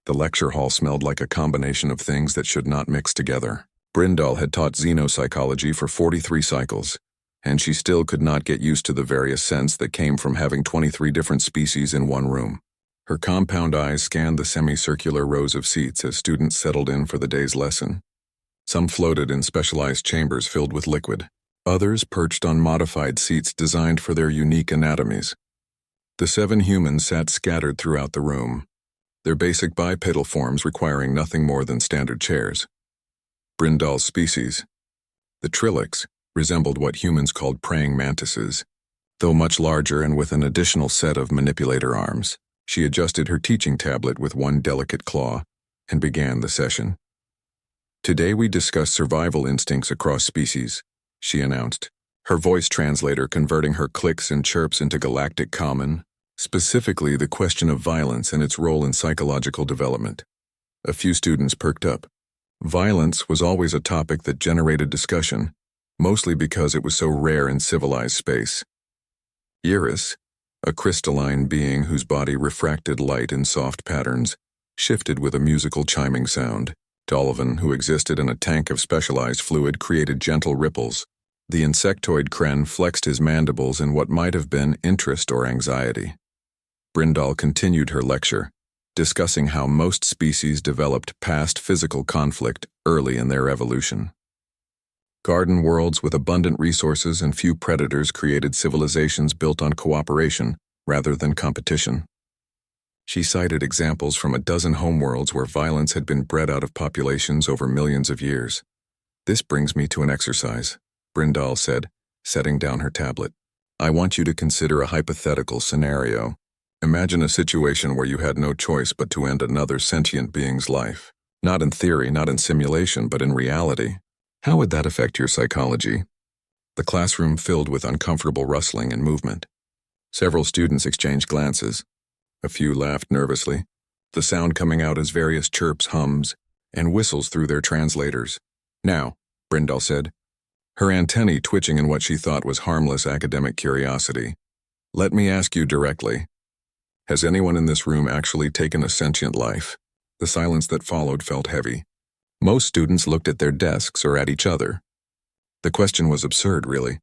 The lecture hall smelled like a combination of things that should not mix together. Brindal had taught xenopsychology for 43 cycles, and she still could not get used to the various scents that came from having 23 different species in one room. Her compound eyes scanned the semicircular rows of seats as students settled in for the day's lesson. Some floated in specialized chambers filled with liquid. Others perched on modified seats designed for their unique anatomies. The 7 humans sat scattered throughout the room, their basic bipedal forms requiring nothing more than standard chairs. Brindal's species, the Trilix, resembled what humans called praying mantises, though much larger and with an additional set of manipulator arms. She adjusted her teaching tablet with one delicate claw and began the session. "Today we discuss survival instincts across species," she announced, her voice translator converting her clicks and chirps into galactic common, specifically the question of violence and its role in psychological development. A few students perked up. Violence was always a topic that generated discussion, mostly because it was so rare in civilized space. Iris, a crystalline being whose body refracted light in soft patterns, shifted with a musical chiming sound. Dolvin, who existed in a tank of specialized fluid, created gentle ripples. The insectoid Kren flexed his mandibles in what might have been interest or anxiety. Brindal continued her lecture, discussing how most species developed past physical conflict early in their evolution. Garden worlds with abundant resources and few predators created civilizations built on cooperation rather than competition. She cited examples from a dozen homeworlds where violence had been bred out of populations over millions of years. "This brings me to an exercise," Brindal said, setting down her tablet. "I want you to consider a hypothetical scenario. Imagine a situation where you had no choice but to end another sentient being's life. Not in theory, not in simulation, but in reality. How would that affect your psychology?" The classroom filled with uncomfortable rustling and movement. Several students exchanged glances. A few laughed nervously, the sound coming out as various chirps, hums, and whistles through their translators. "Now," Brindal said, her antennae twitching in what she thought was harmless academic curiosity, "let me ask you directly. Has anyone in this room actually taken a sentient life?" The silence that followed felt heavy. Most students looked at their desks or at each other. The question was absurd, really.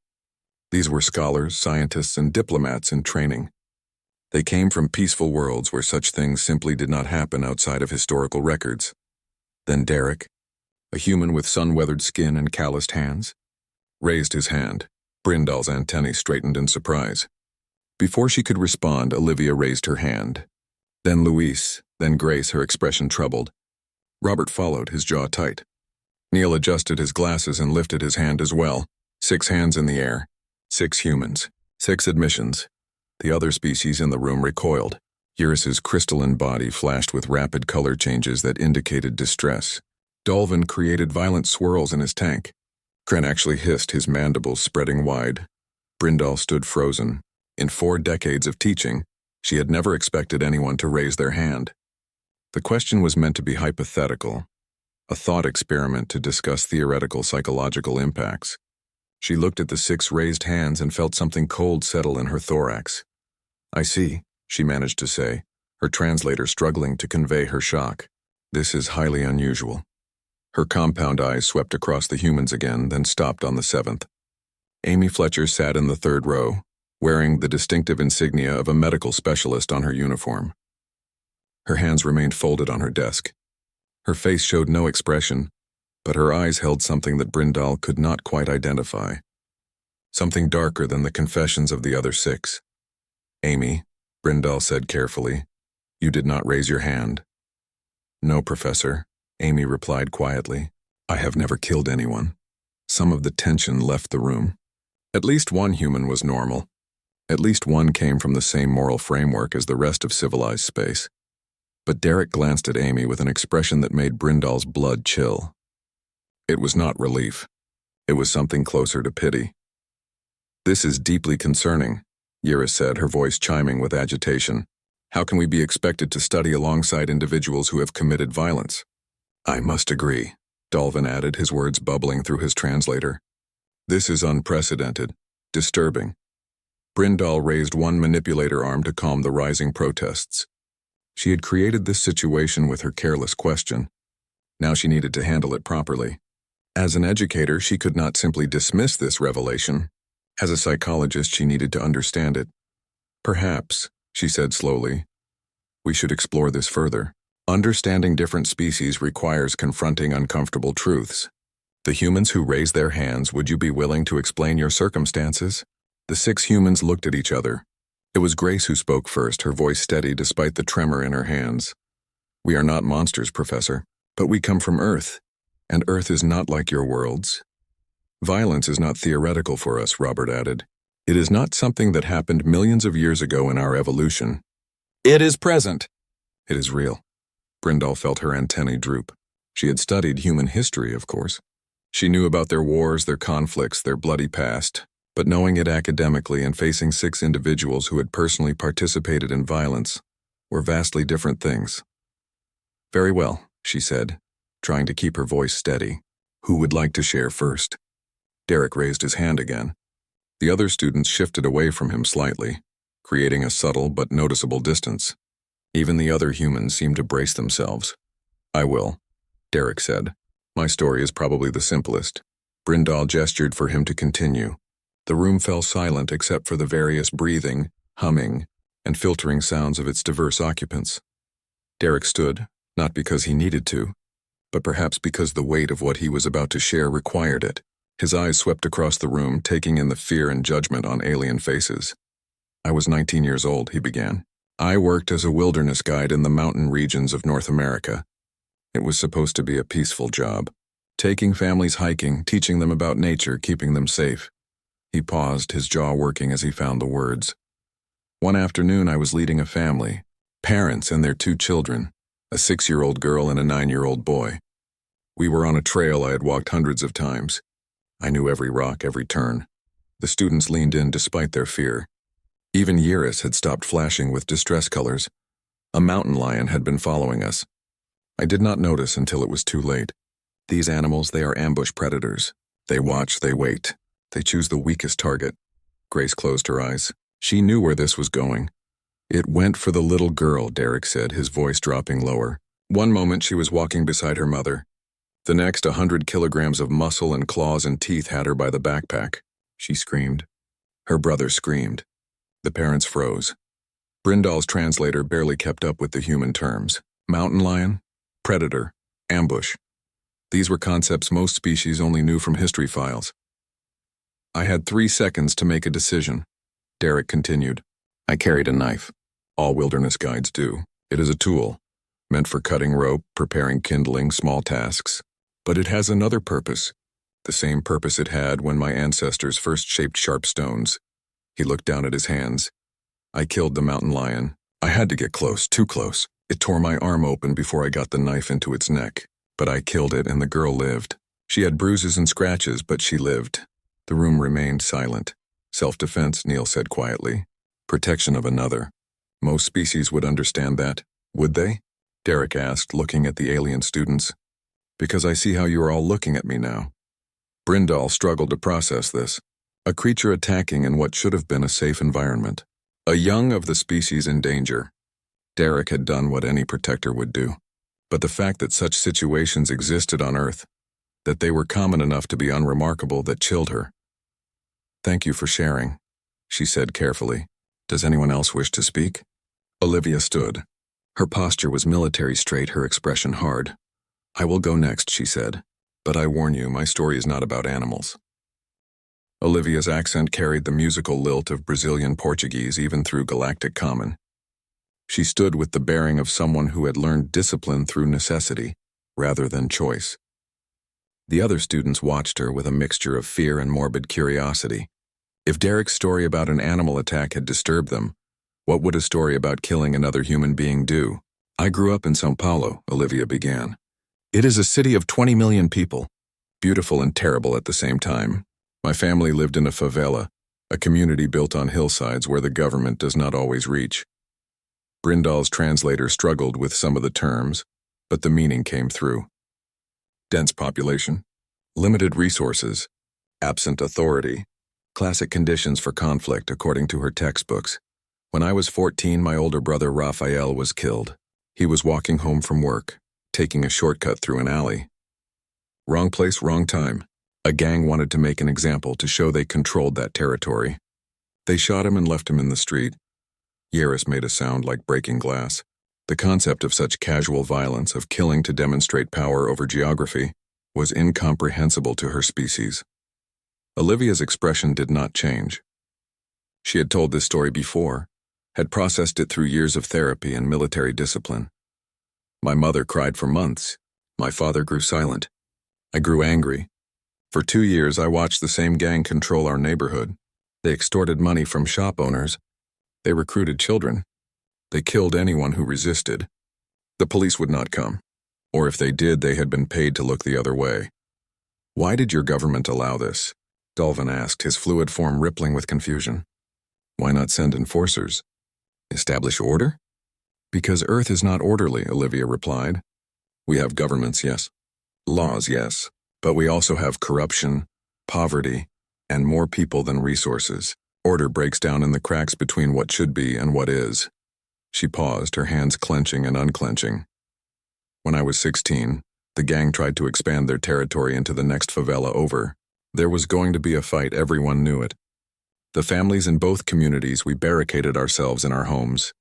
These were scholars, scientists, and diplomats in training. They came from peaceful worlds where such things simply did not happen outside of historical records. Then Derek, a human with sun-weathered skin and calloused hands, raised his hand. Brindal's antennae straightened in surprise. Before she could respond, Olivia raised her hand. Then Luis, then Grace, her expression troubled. Robert followed, his jaw tight. Neil adjusted his glasses and lifted his hand as well. 6 hands in the air. 6 humans. 6 admissions. The other species in the room recoiled. Iris's crystalline body flashed with rapid color changes that indicated distress. Dolvin created violent swirls in his tank. Kren actually hissed, his mandibles spreading wide. Brindal stood frozen. In 4 decades of teaching, she had never expected anyone to raise their hand. The question was meant to be hypothetical, a thought experiment to discuss theoretical psychological impacts. She looked at the 6 raised hands and felt something cold settle in her thorax. "I see," she managed to say, her translator struggling to convey her shock. "This is highly unusual." Her compound eyes swept across the humans again, then stopped on the 7th. Amy Fletcher sat in the 3rd row, wearing the distinctive insignia of a medical specialist on her uniform. Her hands remained folded on her desk. Her face showed no expression, but her eyes held something that Brindal could not quite identify. Something darker than the confessions of the other 6. "Amy," Brindal said carefully, "you did not raise your hand." "No, Professor," Amy replied quietly. "I have never killed anyone." Some of the tension left the room. At least one human was normal. At least one came from the same moral framework as the rest of civilized space. But Derek glanced at Amy with an expression that made Brindal's blood chill. It was not relief. It was something closer to pity. "This is deeply concerning," Iris said, her voice chiming with agitation. "How can we be expected to study alongside individuals who have committed violence?" "I must agree," Dolvin added, his words bubbling through his translator. "This is unprecedented, disturbing." Brindal raised one manipulator arm to calm the rising protests. She had created this situation with her careless question. Now she needed to handle it properly. As an educator, she could not simply dismiss this revelation. As a psychologist, she needed to understand it. Perhaps, she said slowly, we should explore this further. Understanding different species requires confronting uncomfortable truths. The humans who raised their hands, would you be willing to explain your circumstances? The 6 humans looked at each other. It was Grace who spoke first, her voice steady despite the tremor in her hands. We are not monsters, Professor, but we come from Earth, and Earth is not like your worlds. Violence is not theoretical for us, Robert added. It is not something that happened millions of years ago in our evolution. It is present. It is real. Brindle felt her antennae droop. She had studied human history, of course. She knew about their wars, their conflicts, their bloody past, but knowing it academically and facing 6 individuals who had personally participated in violence were vastly different things. Very well, she said, trying to keep her voice steady. Who would like to share first? Derek raised his hand again. The other students shifted away from him slightly, creating a subtle but noticeable distance. Even the other humans seemed to brace themselves. I will, Derek said. My story is probably the simplest. Brindle gestured for him to continue. The room fell silent except for the various breathing, humming, and filtering sounds of its diverse occupants. Derek stood, not because he needed to, but perhaps because the weight of what he was about to share required it. His eyes swept across the room, taking in the fear and judgment on alien faces. I was 19 years old, he began. I worked as a wilderness guide in the mountain regions of North America. It was supposed to be a peaceful job, taking families hiking, teaching them about nature, keeping them safe. He paused, his jaw working as he found the words. One afternoon I was leading a family, parents and their 2 children, a 6-year-old girl and a 9-year-old boy. We were on a trail I had walked hundreds of times. I knew every rock, every turn. The students leaned in despite their fear. Even Yiris had stopped flashing with distress colors. A mountain lion had been following us. I did not notice until it was too late. These animals, they are ambush predators. They watch, they wait. They choose the weakest target. Grace closed her eyes. She knew where this was going. It went for the little girl, Derek said, his voice dropping lower. One moment she was walking beside her mother. The next, 100 kilograms of muscle and claws and teeth had her by the backpack. She screamed. Her brother screamed. The parents froze. Brindle's translator barely kept up with the human terms. Mountain lion, predator, ambush. These were concepts most species only knew from history files. I had 3 seconds to make a decision. Derek continued. I carried a knife. All wilderness guides do. It is a tool, meant for cutting rope, preparing kindling, small tasks. But it has another purpose, the same purpose it had when my ancestors first shaped sharp stones. He looked down at his hands. I killed the mountain lion. I had to get close, too close. It tore my arm open before I got the knife into its neck. But I killed it and the girl lived. She had bruises and scratches, but she lived. The room remained silent. Self-defense, Neil said quietly. Protection of another. Most species would understand that, would they? Derek asked, looking at the alien students. Because I see how you are all looking at me now. Brindle struggled to process this. A creature attacking in what should have been a safe environment. A young of the species in danger. Derek had done what any protector would do. But the fact that such situations existed on Earth, that they were common enough to be unremarkable, that chilled her. Thank you for sharing, she said carefully. Does anyone else wish to speak? Olivia stood. Her posture was military straight, her expression hard. I will go next, she said. But I warn you, my story is not about animals. Olivia's accent carried the musical lilt of Brazilian Portuguese even through Galactic Common. She stood with the bearing of someone who had learned discipline through necessity, rather than choice. The other students watched her with a mixture of fear and morbid curiosity. If Derek's story about an animal attack had disturbed them, what would a story about killing another human being do? I grew up in São Paulo, Olivia began. It is a city of 20 million people, beautiful and terrible at the same time. My family lived in a favela, a community built on hillsides where the government does not always reach. Brindle's translator struggled with some of the terms, but the meaning came through. Dense population, limited resources, absent authority, classic conditions for conflict according to her textbooks. When I was 14, my older brother Raphael was killed. He was walking home from work, taking a shortcut through an alley. Wrong place, wrong time. A gang wanted to make an example to show they controlled that territory. They shot him and left him in the street. Yaris made a sound like breaking glass. The concept of such casual violence, of killing to demonstrate power over geography, was incomprehensible to her species. Olivia's expression did not change. She had told this story before, had processed it through years of therapy and military discipline. My mother cried for months. My father grew silent. I grew angry. For 2 years, I watched the same gang control our neighborhood. They extorted money from shop owners. They recruited children. They killed anyone who resisted. The police would not come, or if they did, they had been paid to look the other way. Why did your government allow this? Dolvin asked, his fluid form rippling with confusion. Why not send enforcers? Establish order? Because Earth is not orderly, Olivia replied. We have governments, yes. Laws, yes. But we also have corruption, poverty, and more people than resources. Order breaks down in the cracks between what should be and what is. She paused, her hands clenching and unclenching. When I was 16, the gang tried to expand their territory into the next favela over. There was going to be a fight, everyone knew it. The families in both communities, we barricaded ourselves in our homes.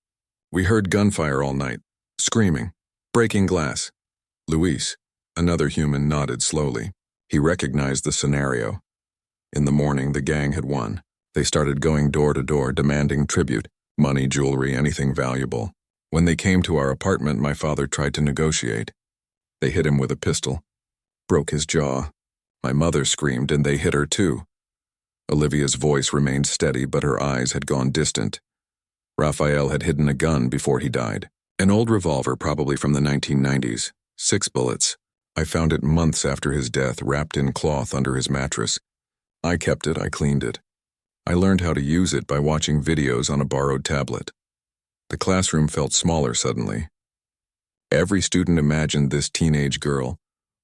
We heard gunfire all night, screaming, breaking glass. Luis, another human, nodded slowly. He recognized the scenario. In the morning, the gang had won. They started going door to door, demanding tribute, money, jewelry, anything valuable. When they came to our apartment, my father tried to negotiate. They hit him with a pistol, broke his jaw. My mother screamed, and they hit her too. Olivia's voice remained steady, but her eyes had gone distant. Raphael had hidden a gun before he died. An old revolver, probably from the 1990s. 6 bullets. I found it months after his death, wrapped in cloth under his mattress. I kept it, I cleaned it. I learned how to use it by watching videos on a borrowed tablet. The classroom felt smaller suddenly. Every student imagined this teenage girl,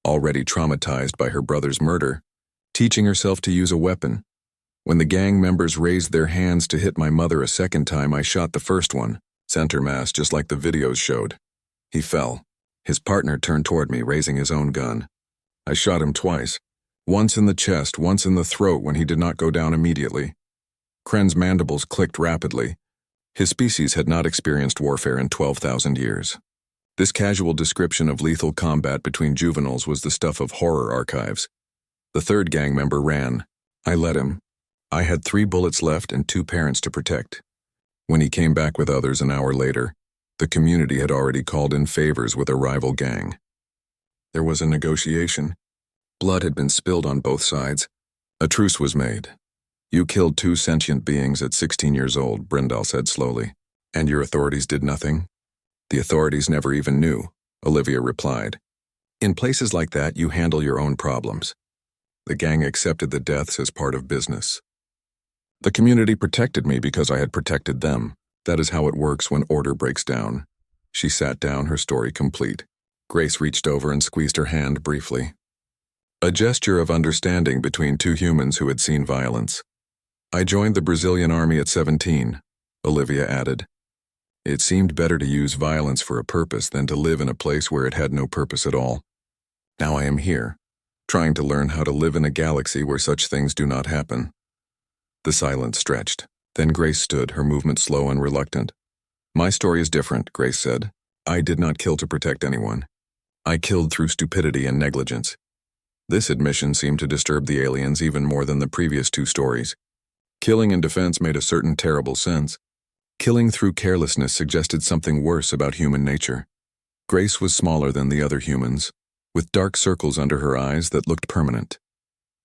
already traumatized by her brother's murder, teaching herself to use a weapon. When the gang members raised their hands to hit my mother a second time, I shot the first one, center mass, just like the videos showed. He fell. His partner turned toward me, raising his own gun. I shot him twice, once in the chest, once in the throat when he did not go down immediately. Kren's mandibles clicked rapidly. His species had not experienced warfare in 12,000 years. This casual description of lethal combat between juveniles was the stuff of horror archives. The third gang member ran. I let him. I had 3 bullets left and 2 parents to protect. When he came back with others an hour later, the community had already called in favors with a rival gang. There was a negotiation. Blood had been spilled on both sides. A truce was made. You killed 2 sentient beings at 16 years old, Brindle said slowly. And your authorities did nothing? The authorities never even knew, Olivia replied. In places like that, you handle your own problems. The gang accepted the deaths as part of business. The community protected me because I had protected them. That is how it works when order breaks down. She sat down, her story complete. Grace reached over and squeezed her hand briefly. A gesture of understanding between 2 humans who had seen violence. I joined the Brazilian army at 17, Olivia added. It seemed better to use violence for a purpose than to live in a place where it had no purpose at all. Now I am here, trying to learn how to live in a galaxy where such things do not happen. The silence stretched. Then Grace stood, her movement slow and reluctant. My story is different, Grace said. I did not kill to protect anyone. I killed through stupidity and negligence. This admission seemed to disturb the aliens even more than the previous 2 stories. Killing in defense made a certain terrible sense. Killing through carelessness suggested something worse about human nature. Grace was smaller than the other humans, with dark circles under her eyes that looked permanent.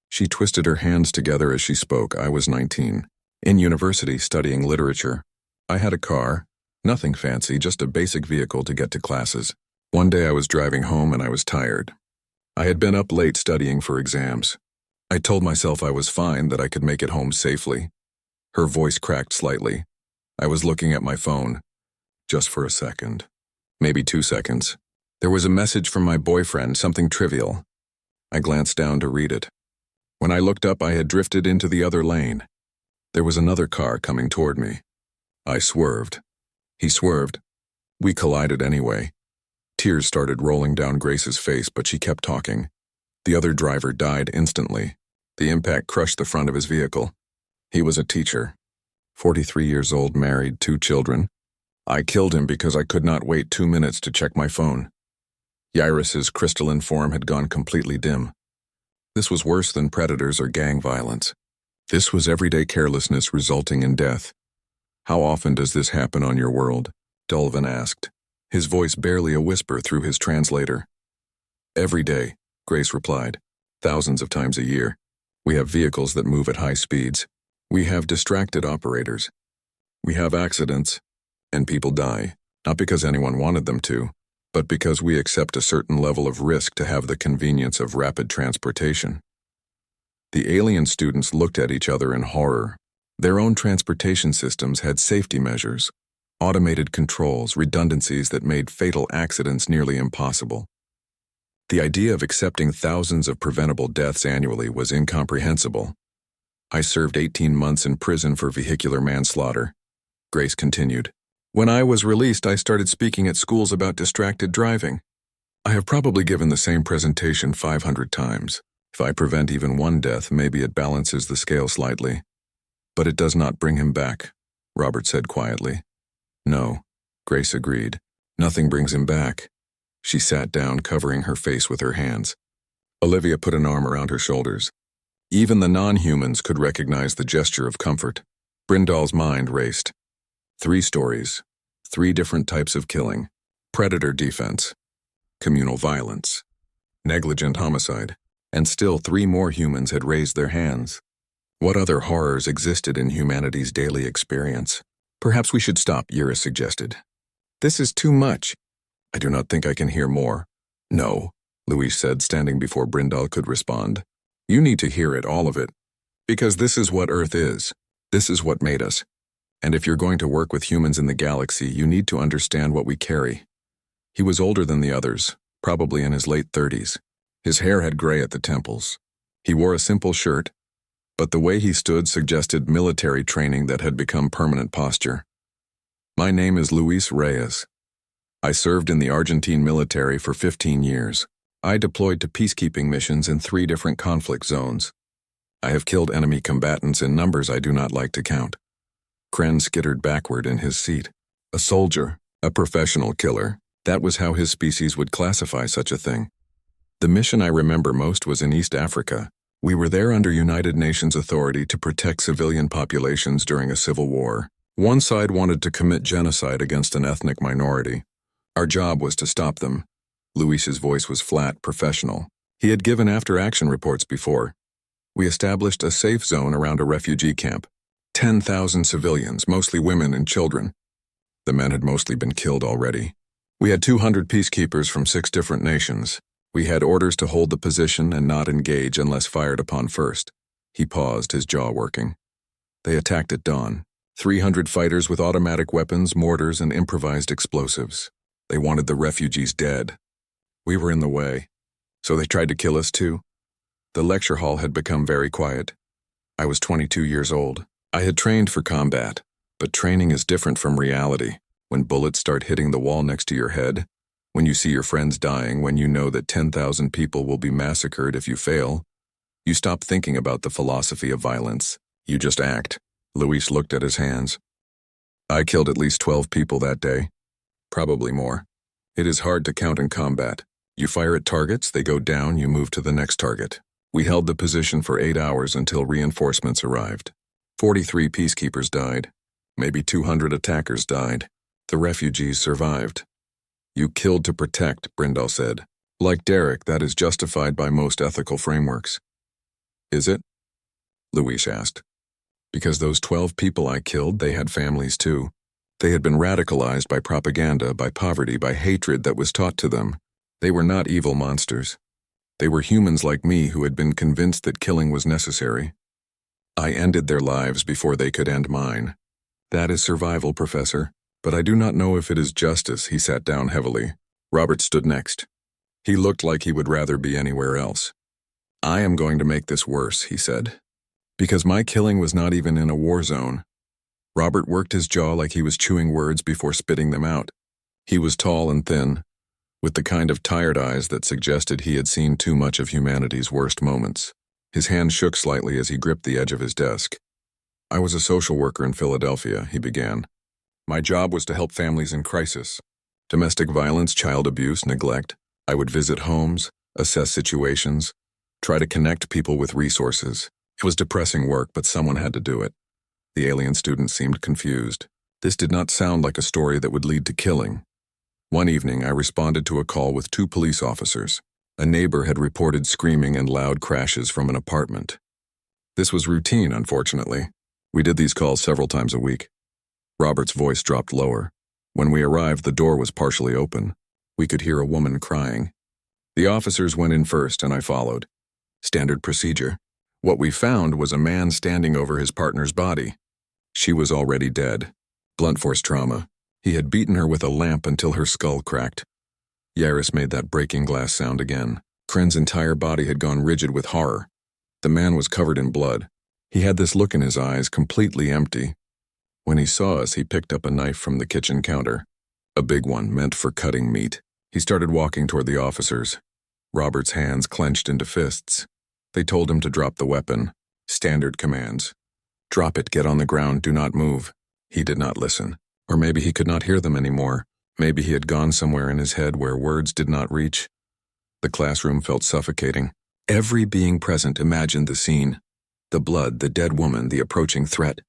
She twisted her hands together as she spoke. I was 19. In university, studying literature. I had a car, nothing fancy, just a basic vehicle to get to classes. One day I was driving home and I was tired. I had been up late studying for exams. I told myself I was fine, that I could make it home safely. Her voice cracked slightly. I was looking at my phone. Just for a second. Maybe 2 seconds. There was a message from my boyfriend, something trivial. I glanced down to read it. When I looked up, I had drifted into the other lane. There was another car coming toward me. I swerved. He swerved. We collided anyway. Tears started rolling down Grace's face, but she kept talking. The other driver died instantly. The impact crushed the front of his vehicle. He was a teacher. 43 years old, married, 2 children. I killed him because I could not wait 2 minutes to check my phone. Yairus's crystalline form had gone completely dim. This was worse than predators or gang violence. This was everyday carelessness resulting in death. How often does this happen on your world? Dulvin asked, his voice barely a whisper through his translator. Every day, Grace replied. Thousands of times a year. We have vehicles that move at high speeds. We have distracted operators. We have accidents, and people die, not because anyone wanted them to, but because we accept a certain level of risk to have the convenience of rapid transportation. The alien students looked at each other in horror. Their own transportation systems had safety measures, automated controls, redundancies that made fatal accidents nearly impossible. The idea of accepting thousands of preventable deaths annually was incomprehensible. I served 18 months in prison for vehicular manslaughter. Grace continued. When I was released, I started speaking at schools about distracted driving. I have probably given the same presentation 500 times. If I prevent even one death, maybe it balances the scale slightly. But it does not bring him back, Robert said quietly. No, Grace agreed. Nothing brings him back. She sat down, covering her face with her hands. Olivia put an arm around her shoulders. Even the non-humans could recognize the gesture of comfort. Brindal's mind raced. 3 stories, 3 different types of killing, predator defense, communal violence, negligent homicide, and still 3 more humans had raised their hands. What other horrors existed in humanity's daily experience? Perhaps we should stop, Yura suggested. This is too much. I do not think I can hear more. No, Louise said, standing before Brindal could respond. You need to hear it, all of it. Because this is what Earth is. This is what made us. And if you're going to work with humans in the galaxy, you need to understand what we carry. He was older than the others, probably in his late 30s. His hair had gray at the temples. He wore a simple shirt, but the way he stood suggested military training that had become permanent posture. My name is Luis Reyes. I served in the Argentine military for 15 years. I deployed to peacekeeping missions in 3 different conflict zones. I have killed enemy combatants in numbers I do not like to count. Kren skittered backward in his seat. A soldier, a professional killer. That was how his species would classify such a thing. The mission I remember most was in East Africa. We were there under United Nations authority to protect civilian populations during a civil war. One side wanted to commit genocide against an ethnic minority. Our job was to stop them. Luis's voice was flat, professional. He had given after-action reports before. We established a safe zone around a refugee camp. 10,000 civilians, mostly women and children. The men had mostly been killed already. We had 200 peacekeepers from 6 different nations. We had orders to hold the position and not engage unless fired upon first. He paused, his jaw working. They attacked at dawn. 300 fighters with automatic weapons, mortars, and improvised explosives. They wanted the refugees dead. We were in the way. So they tried to kill us too. The lecture hall had become very quiet. I was 22 years old. I had trained for combat, but training is different from reality. When bullets start hitting the wall next to your head, when you see your friends dying, when you know that 10,000 people will be massacred if you fail, you stop thinking about the philosophy of violence. You just act. Luis looked at his hands. I killed at least 12 people that day. Probably more. It is hard to count in combat. You fire at targets, they go down, you move to the next target. We held the position for 8 hours until reinforcements arrived. 43 peacekeepers died. Maybe 200 attackers died. The refugees survived. You killed to protect, Brindal said. Like Derek, that is justified by most ethical frameworks. Is it? Luis asked. Because those 12 people I killed, they had families too. They had been radicalized by propaganda, by poverty, by hatred that was taught to them. They were not evil monsters. They were humans like me who had been convinced that killing was necessary. I ended their lives before they could end mine. That is survival, Professor. But I do not know if it is justice. He sat down heavily. Robert stood next. He looked like he would rather be anywhere else. I am going to make this worse, he said. Because my killing was not even in a war zone. Robert worked his jaw like he was chewing words before spitting them out. He was tall and thin, with the kind of tired eyes that suggested he had seen too much of humanity's worst moments. His hand shook slightly as he gripped the edge of his desk. "I was a social worker in Philadelphia," he began. "My job was to help families in crisis. Domestic violence, child abuse, neglect. I would visit homes, assess situations, try to connect people with resources. It was depressing work, but someone had to do it." The alien student seemed confused. This did not sound like a story that would lead to killing. One evening, I responded to a call with 2 police officers. A neighbor had reported screaming and loud crashes from an apartment. This was routine, unfortunately. We did these calls several times a week. Robert's voice dropped lower. When we arrived, the door was partially open. We could hear a woman crying. The officers went in first, and I followed. Standard procedure. What we found was a man standing over his partner's body. She was already dead. Blunt force trauma. He had beaten her with a lamp until her skull cracked. Yaris made that breaking glass sound again. Kren's entire body had gone rigid with horror. The man was covered in blood. He had this look in his eyes, completely empty. When he saw us, he picked up a knife from the kitchen counter. A big one, meant for cutting meat. He started walking toward the officers. Robert's hands clenched into fists. They told him to drop the weapon. Standard commands. "Drop it, get on the ground, do not move." He did not listen. Or maybe he could not hear them anymore. Maybe he had gone somewhere in his head where words did not reach. The classroom felt suffocating. Every being present imagined the scene. The blood, the dead woman, the approaching threat.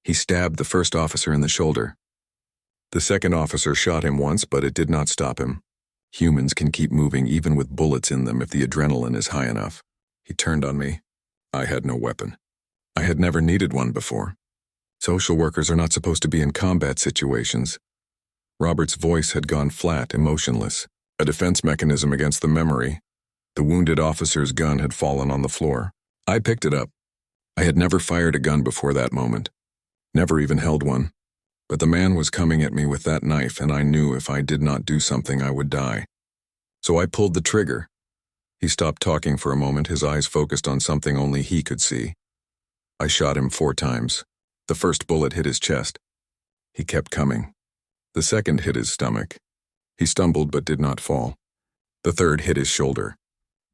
He stabbed the first officer in the shoulder. The second officer shot him once, but it did not stop him. Humans can keep moving even with bullets in them if the adrenaline is high enough. He turned on me. I had no weapon. I had never needed one before. Social workers are not supposed to be in combat situations. Robert's voice had gone flat, emotionless, a defense mechanism against the memory. The wounded officer's gun had fallen on the floor. I picked it up. I had never fired a gun before that moment. Never even held one. But the man was coming at me with that knife, and I knew if I did not do something, I would die. So I pulled the trigger. He stopped talking for a moment, his eyes focused on something only he could see. I shot him 4 times. The first bullet hit his chest. He kept coming. The second hit his stomach. He stumbled but did not fall. The third hit his shoulder.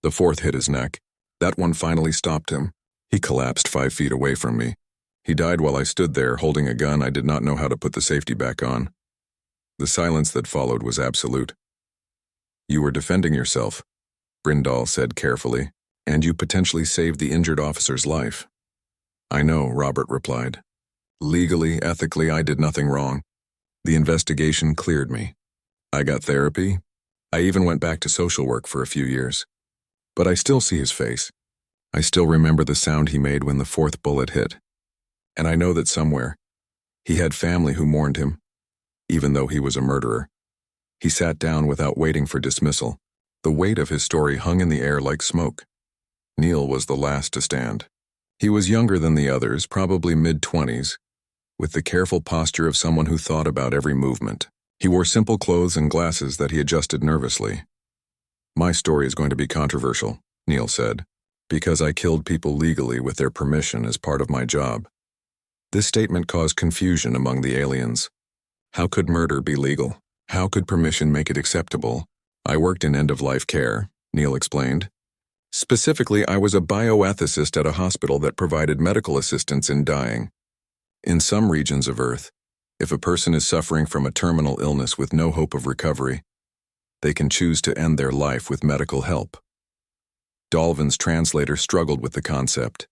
The fourth hit his neck. That one finally stopped him. He collapsed 5 feet away from me. He died while I stood there, holding a gun. I did not know how to put the safety back on. The silence that followed was absolute. "You were defending yourself," Brindal said carefully, "and you potentially saved the injured officer's life." "I know," Robert replied. "Legally, ethically, I did nothing wrong. The investigation cleared me. I got therapy. I even went back to social work for a few years. But I still see his face. I still remember the sound he made when the 4th bullet hit. And I know that somewhere, he had family who mourned him, even though he was a murderer." He sat down without waiting for dismissal. The weight of his story hung in the air like smoke. Neil was the last to stand. He was younger than the others, probably mid-20s, with the careful posture of someone who thought about every movement. He wore simple clothes and glasses that he adjusted nervously. "My story is going to be controversial," Neil said, "because I killed people legally with their permission as part of my job." This statement caused confusion among the aliens. How could murder be legal? How could permission make it acceptable? "I worked in end-of-life care," Neil explained. "Specifically, I was a bioethicist at a hospital that provided medical assistance in dying. In some regions of Earth, if a person is suffering from a terminal illness with no hope of recovery, they can choose to end their life with medical help." Dalvin's translator struggled with the concept.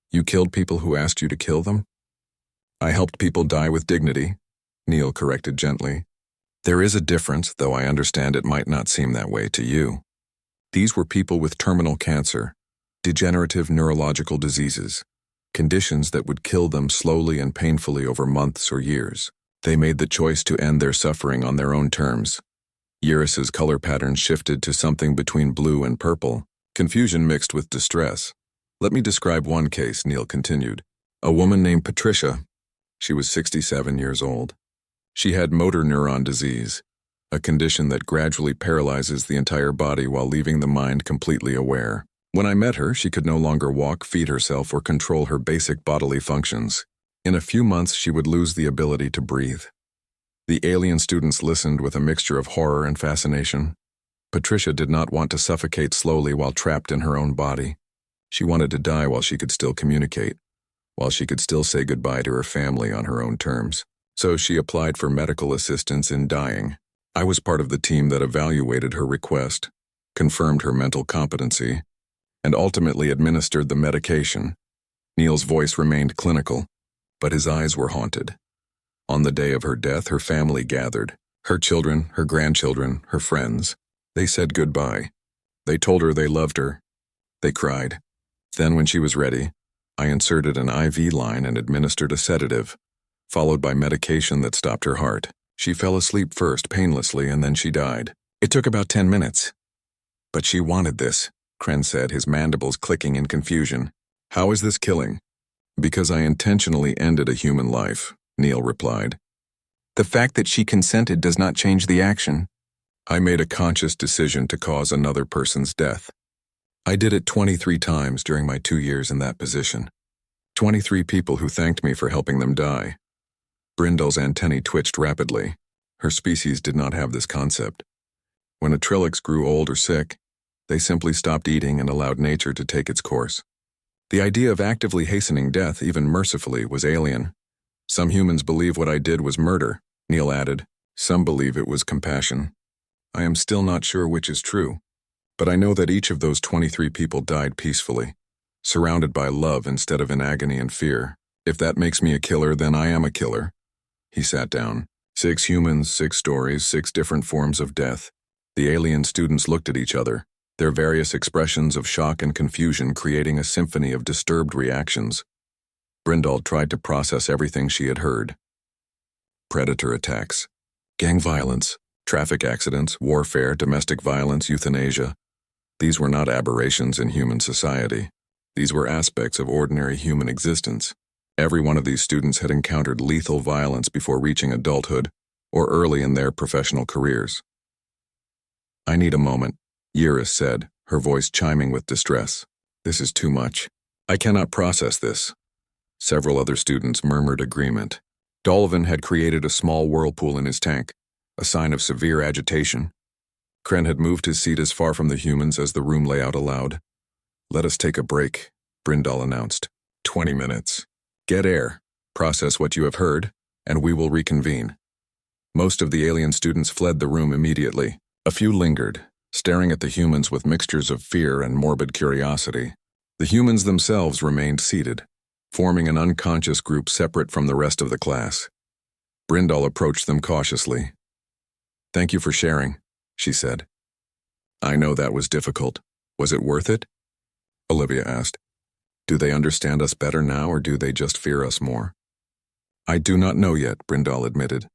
"You killed people who asked you to kill them?" "I helped people die with dignity," Neil corrected gently. "There is a difference, though I understand it might not seem that way to you. These were people with terminal cancer, degenerative neurological diseases, conditions that would kill them slowly and painfully over months or years. They made the choice to end their suffering on their own terms." Yaris's color pattern shifted to something between blue and purple, confusion mixed with distress. "Let me describe one case," Neil continued. "A woman named Patricia. She was 67 years old. She had motor neuron disease, a condition that gradually paralyzes the entire body while leaving the mind completely aware. When I met her, she could no longer walk, feed herself, or control her basic bodily functions. In a few months, she would lose the ability to breathe. The alien students listened with a mixture of horror and fascination. Patricia did not want to suffocate slowly while trapped in her own body. She wanted to die while she could still communicate, while she could still say goodbye to her family on her own terms. So she applied for medical assistance in dying. I was part of the team that evaluated her request, confirmed her mental competency, and ultimately administered the medication. Neil's voice remained clinical, but his eyes were haunted. On the day of her death, her family gathered. Her children, her grandchildren, her friends. They said goodbye. They told her they loved her. They cried. Then, when she was ready, I inserted an IV line and administered a sedative, followed by medication that stopped her heart. She fell asleep first, painlessly, and then she died. It took about 10 minutes. But she wanted this, Kren said, his mandibles clicking in confusion. How is this killing? Because I intentionally ended a human life, Neil replied. The fact that she consented does not change the action. I made a conscious decision to cause another person's death. I did it 23 times during my 2 years in that position. 23 people who thanked me for helping them die. Brindle's antennae twitched rapidly. Her species did not have this concept. When a Trilix grew old or sick, they simply stopped eating and allowed nature to take its course. The idea of actively hastening death, even mercifully, was alien. Some humans believe what I did was murder, Neil added. Some believe it was compassion. I am still not sure which is true, but I know that each of those 23 people died peacefully, surrounded by love instead of in agony and fear. If that makes me a killer, then I am a killer. He sat down. 6 humans, 6 stories, 6 different forms of death. The alien students looked at each other, their various expressions of shock and confusion creating a symphony of disturbed reactions. Brindle tried to process everything she had heard. Predator attacks, gang violence, traffic accidents, warfare, domestic violence, euthanasia. These were not aberrations in human society. These were aspects of ordinary human existence. Every one of these students had encountered lethal violence before reaching adulthood or early in their professional careers. I need a moment, Yiris said, her voice chiming with distress. This is too much. I cannot process this. Several other students murmured agreement. Dolvin had created a small whirlpool in his tank, a sign of severe agitation. Kren had moved his seat as far from the humans as the room layout allowed. Let us take a break, Brindle announced. 20 minutes. Get air, process what you have heard, and we will reconvene. Most of the alien students fled the room immediately. A few lingered, staring at the humans with mixtures of fear and morbid curiosity. The humans themselves remained seated, forming an unconscious group separate from the rest of the class. Brindle approached them cautiously. Thank you for sharing, she said. I know that was difficult. Was it worth it? Olivia asked. Do they understand us better now, or do they just fear us more? I do not know yet, Brindle admitted.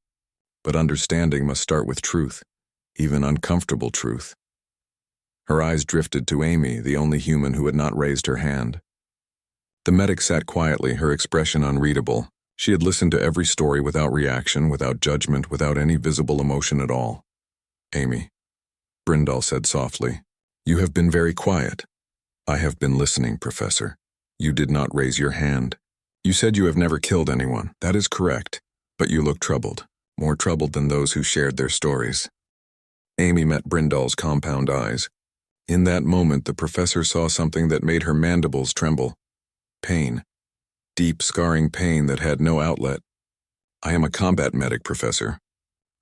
But understanding must start with truth, even uncomfortable truth. Her eyes drifted to Amy, the only human who had not raised her hand. The medic sat quietly, her expression unreadable. She had listened to every story without reaction, without judgment, without any visible emotion at all. Amy, Brindle said softly, you have been very quiet. I have been listening, Professor. You did not raise your hand. You said you have never killed anyone. That is correct. But you look troubled, more troubled than those who shared their stories. Amy met Brindle's compound eyes. In that moment, the professor saw something that made her mandibles tremble. Pain. Deep, scarring pain that had no outlet. I am a combat medic, Professor.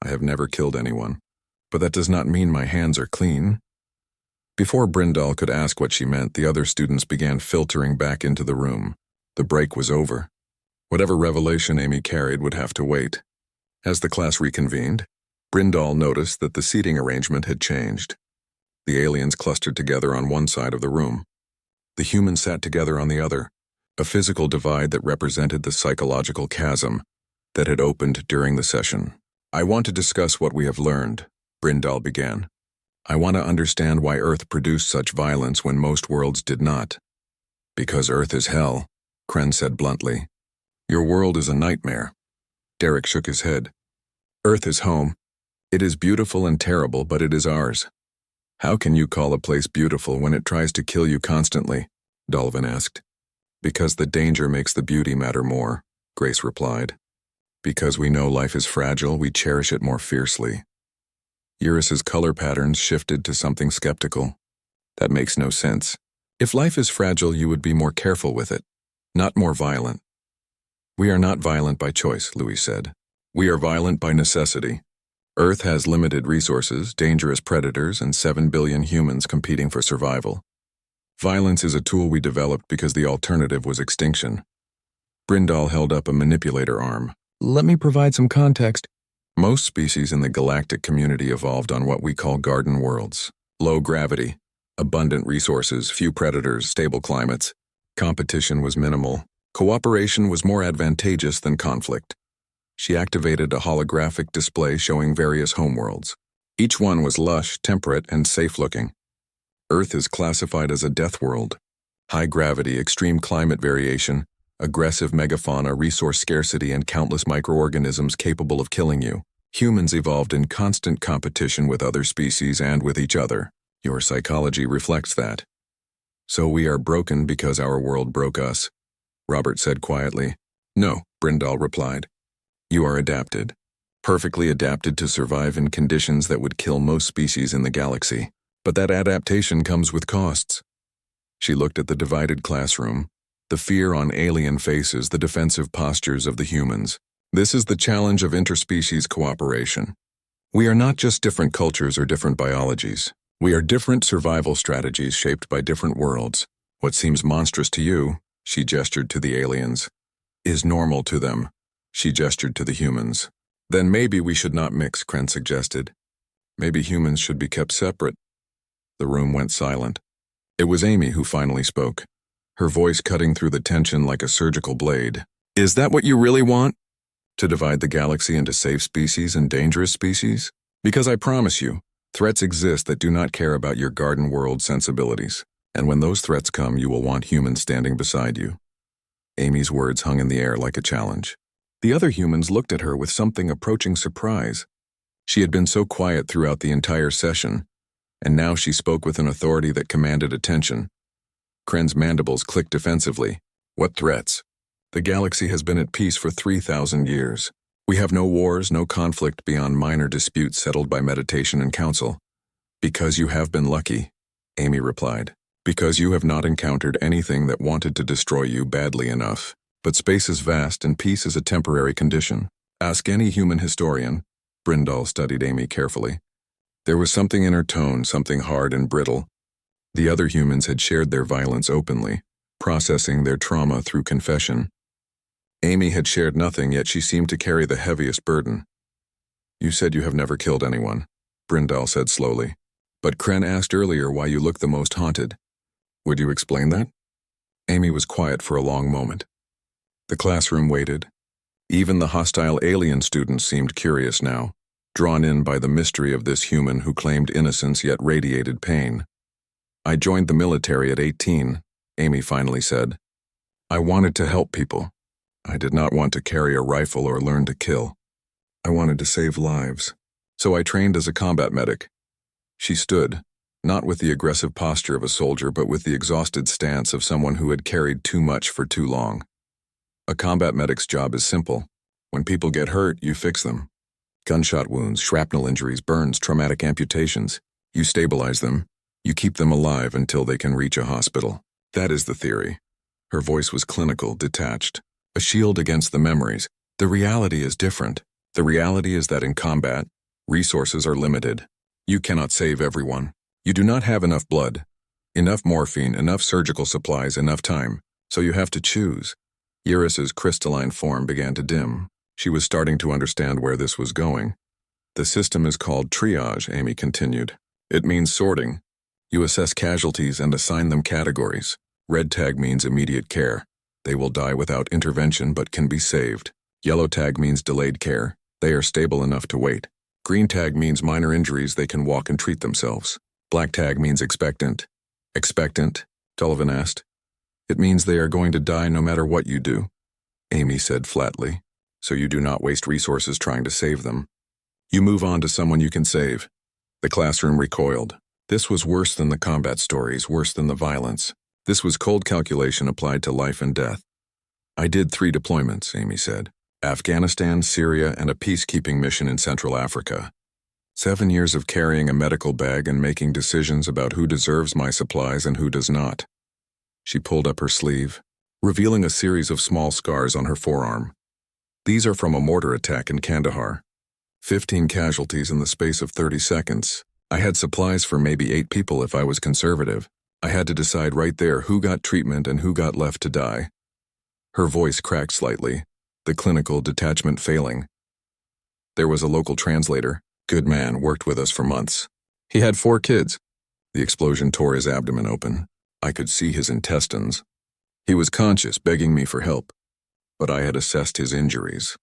I have never killed anyone. But that does not mean my hands are clean. Before Brindle could ask what she meant, the other students began filtering back into the room. The break was over. Whatever revelation Amy carried would have to wait. As the class reconvened, Brindle noticed that the seating arrangement had changed. The aliens clustered together on one side of the room. The humans sat together on the other, a physical divide that represented the psychological chasm that had opened during the session. I want to discuss what we have learned, Brindle began. I want to understand why Earth produced such violence when most worlds did not. Because Earth is hell, Kren said bluntly. Your world is a nightmare. Derek shook his head. Earth is home. It is beautiful and terrible, but it is ours. How can you call a place beautiful when it tries to kill you constantly? Dolvin asked. Because the danger makes the beauty matter more, Grace replied. Because we know life is fragile, we cherish it more fiercely. Eurus's color patterns shifted to something skeptical. That makes no sense. If life is fragile, you would be more careful with it, not more violent. We are not violent by choice, Louis said. We are violent by necessity. Earth has limited resources, dangerous predators, and 7 billion humans competing for survival. Violence is a tool we developed because the alternative was extinction. Brindal held up a manipulator arm. Let me provide some context. Most species in the galactic community evolved on what we call garden worlds. Low gravity, abundant resources, few predators, stable climates. Competition was minimal. Cooperation was more advantageous than conflict. She activated a holographic display showing various homeworlds. Each one was lush, temperate, and safe-looking. Earth is classified as a death world. High gravity, extreme climate variation, aggressive megafauna, resource scarcity, and countless microorganisms capable of killing you. Humans evolved in constant competition with other species and with each other. Your psychology reflects that. So we are broken because our world broke us, Robert said quietly. No, Brindal replied. You are adapted. Perfectly adapted to survive in conditions that would kill most species in the galaxy. But that adaptation comes with costs. She looked at the divided classroom, the fear on alien faces, the defensive postures of the humans. This is the challenge of interspecies cooperation. We are not just different cultures or different biologies. We are different survival strategies shaped by different worlds. What seems monstrous to you, she gestured to the aliens, is normal to them. She gestured to the humans. Then maybe we should not mix, Kren suggested. Maybe humans should be kept separate. The room went silent. It was Amy who finally spoke, her voice cutting through the tension like a surgical blade. Is that what you really want? To divide the galaxy into safe species and dangerous species? Because I promise you, threats exist that do not care about your garden world sensibilities. And when those threats come, you will want humans standing beside you. Amy's words hung in the air like a challenge. The other humans looked at her with something approaching surprise. She had been so quiet throughout the entire session, and now she spoke with an authority that commanded attention. Kren's mandibles clicked defensively. What threats? The galaxy has been at peace for 3,000 years. We have no wars, no conflict beyond minor disputes settled by meditation and counsel. Because you have been lucky, Amy replied. Because you have not encountered anything that wanted to destroy you badly enough. But space is vast and peace is a temporary condition. Ask any human historian. Brindal studied Amy carefully. There was something in her tone, something hard and brittle. The other humans had shared their violence openly, processing their trauma through confession. Amy had shared nothing, yet she seemed to carry the heaviest burden. You said you have never killed anyone, Brindal said slowly. But Kren asked earlier why you looked the most haunted. Would you explain that? Amy was quiet for a long moment. The classroom waited. Even the hostile alien students seemed curious now, drawn in by the mystery of this human who claimed innocence yet radiated pain. I joined the military at 18, Amy finally said. I wanted to help people. I did not want to carry a rifle or learn to kill. I wanted to save lives. So I trained as a combat medic. She stood, not with the aggressive posture of a soldier, but with the exhausted stance of someone who had carried too much for too long. A combat medic's job is simple. When people get hurt, you fix them. Gunshot wounds, shrapnel injuries, burns, traumatic amputations. You stabilize them. You keep them alive until they can reach a hospital. That is the theory. Her voice was clinical, detached. A shield against the memories. The reality is different. The reality is that in combat, resources are limited. You cannot save everyone. You do not have enough blood, enough morphine, enough surgical supplies, enough time. So you have to choose. Eurus's crystalline form began to dim. She was starting to understand where this was going. The system is called triage, Amy continued. It means sorting. You assess casualties and assign them categories. Red tag means immediate care. They will die without intervention but can be saved. Yellow tag means delayed care. They are stable enough to wait. Green tag means minor injuries, they can walk and treat themselves. Black tag means expectant. Expectant? Sullivan asked. It means they are going to die no matter what you do, Amy said flatly. So you do not waste resources trying to save them. You move on to someone you can save. The classroom recoiled. This was worse than the combat stories, worse than the violence. This was cold calculation applied to life and death. I did 3 deployments, Amy said. Afghanistan, Syria, and a peacekeeping mission in Central Africa. 7 years of carrying a medical bag and making decisions about who deserves my supplies and who does not. She pulled up her sleeve, revealing a series of small scars on her forearm. These are from a mortar attack in Kandahar. 15 casualties in the space of 30 seconds. I had supplies for maybe 8 people if I was conservative. I had to decide right there who got treatment and who got left to die. Her voice cracked slightly, the clinical detachment failing. There was a local translator. Good man, worked with us for months. He had 4 kids. The explosion tore his abdomen open. I could see his intestines. He was conscious, begging me for help. But I had assessed his injuries.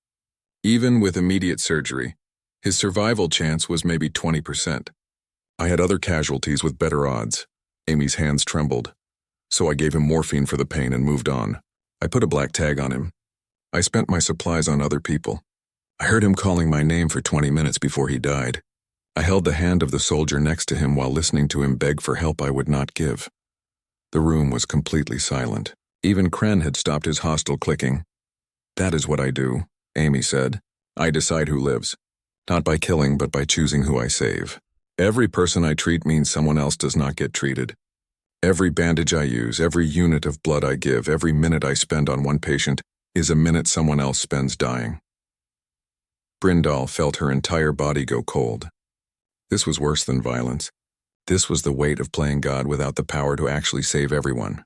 Even with immediate surgery, his survival chance was maybe 20%. I had other casualties with better odds. Amy's hands trembled. So I gave him morphine for the pain and moved on. I put a black tag on him. I spent my supplies on other people. I heard him calling my name for 20 minutes before he died. I held the hand of the soldier next to him while listening to him beg for help I would not give. The room was completely silent. Even Kren had stopped his hostile clicking. That is what I do, Amy said. I decide who lives. Not by killing, but by choosing who I save. Every person I treat means someone else does not get treated. Every bandage I use, every unit of blood I give, every minute I spend on one patient is a minute someone else spends dying. Brindal felt her entire body go cold. This was worse than violence. This was the weight of playing God without the power to actually save everyone.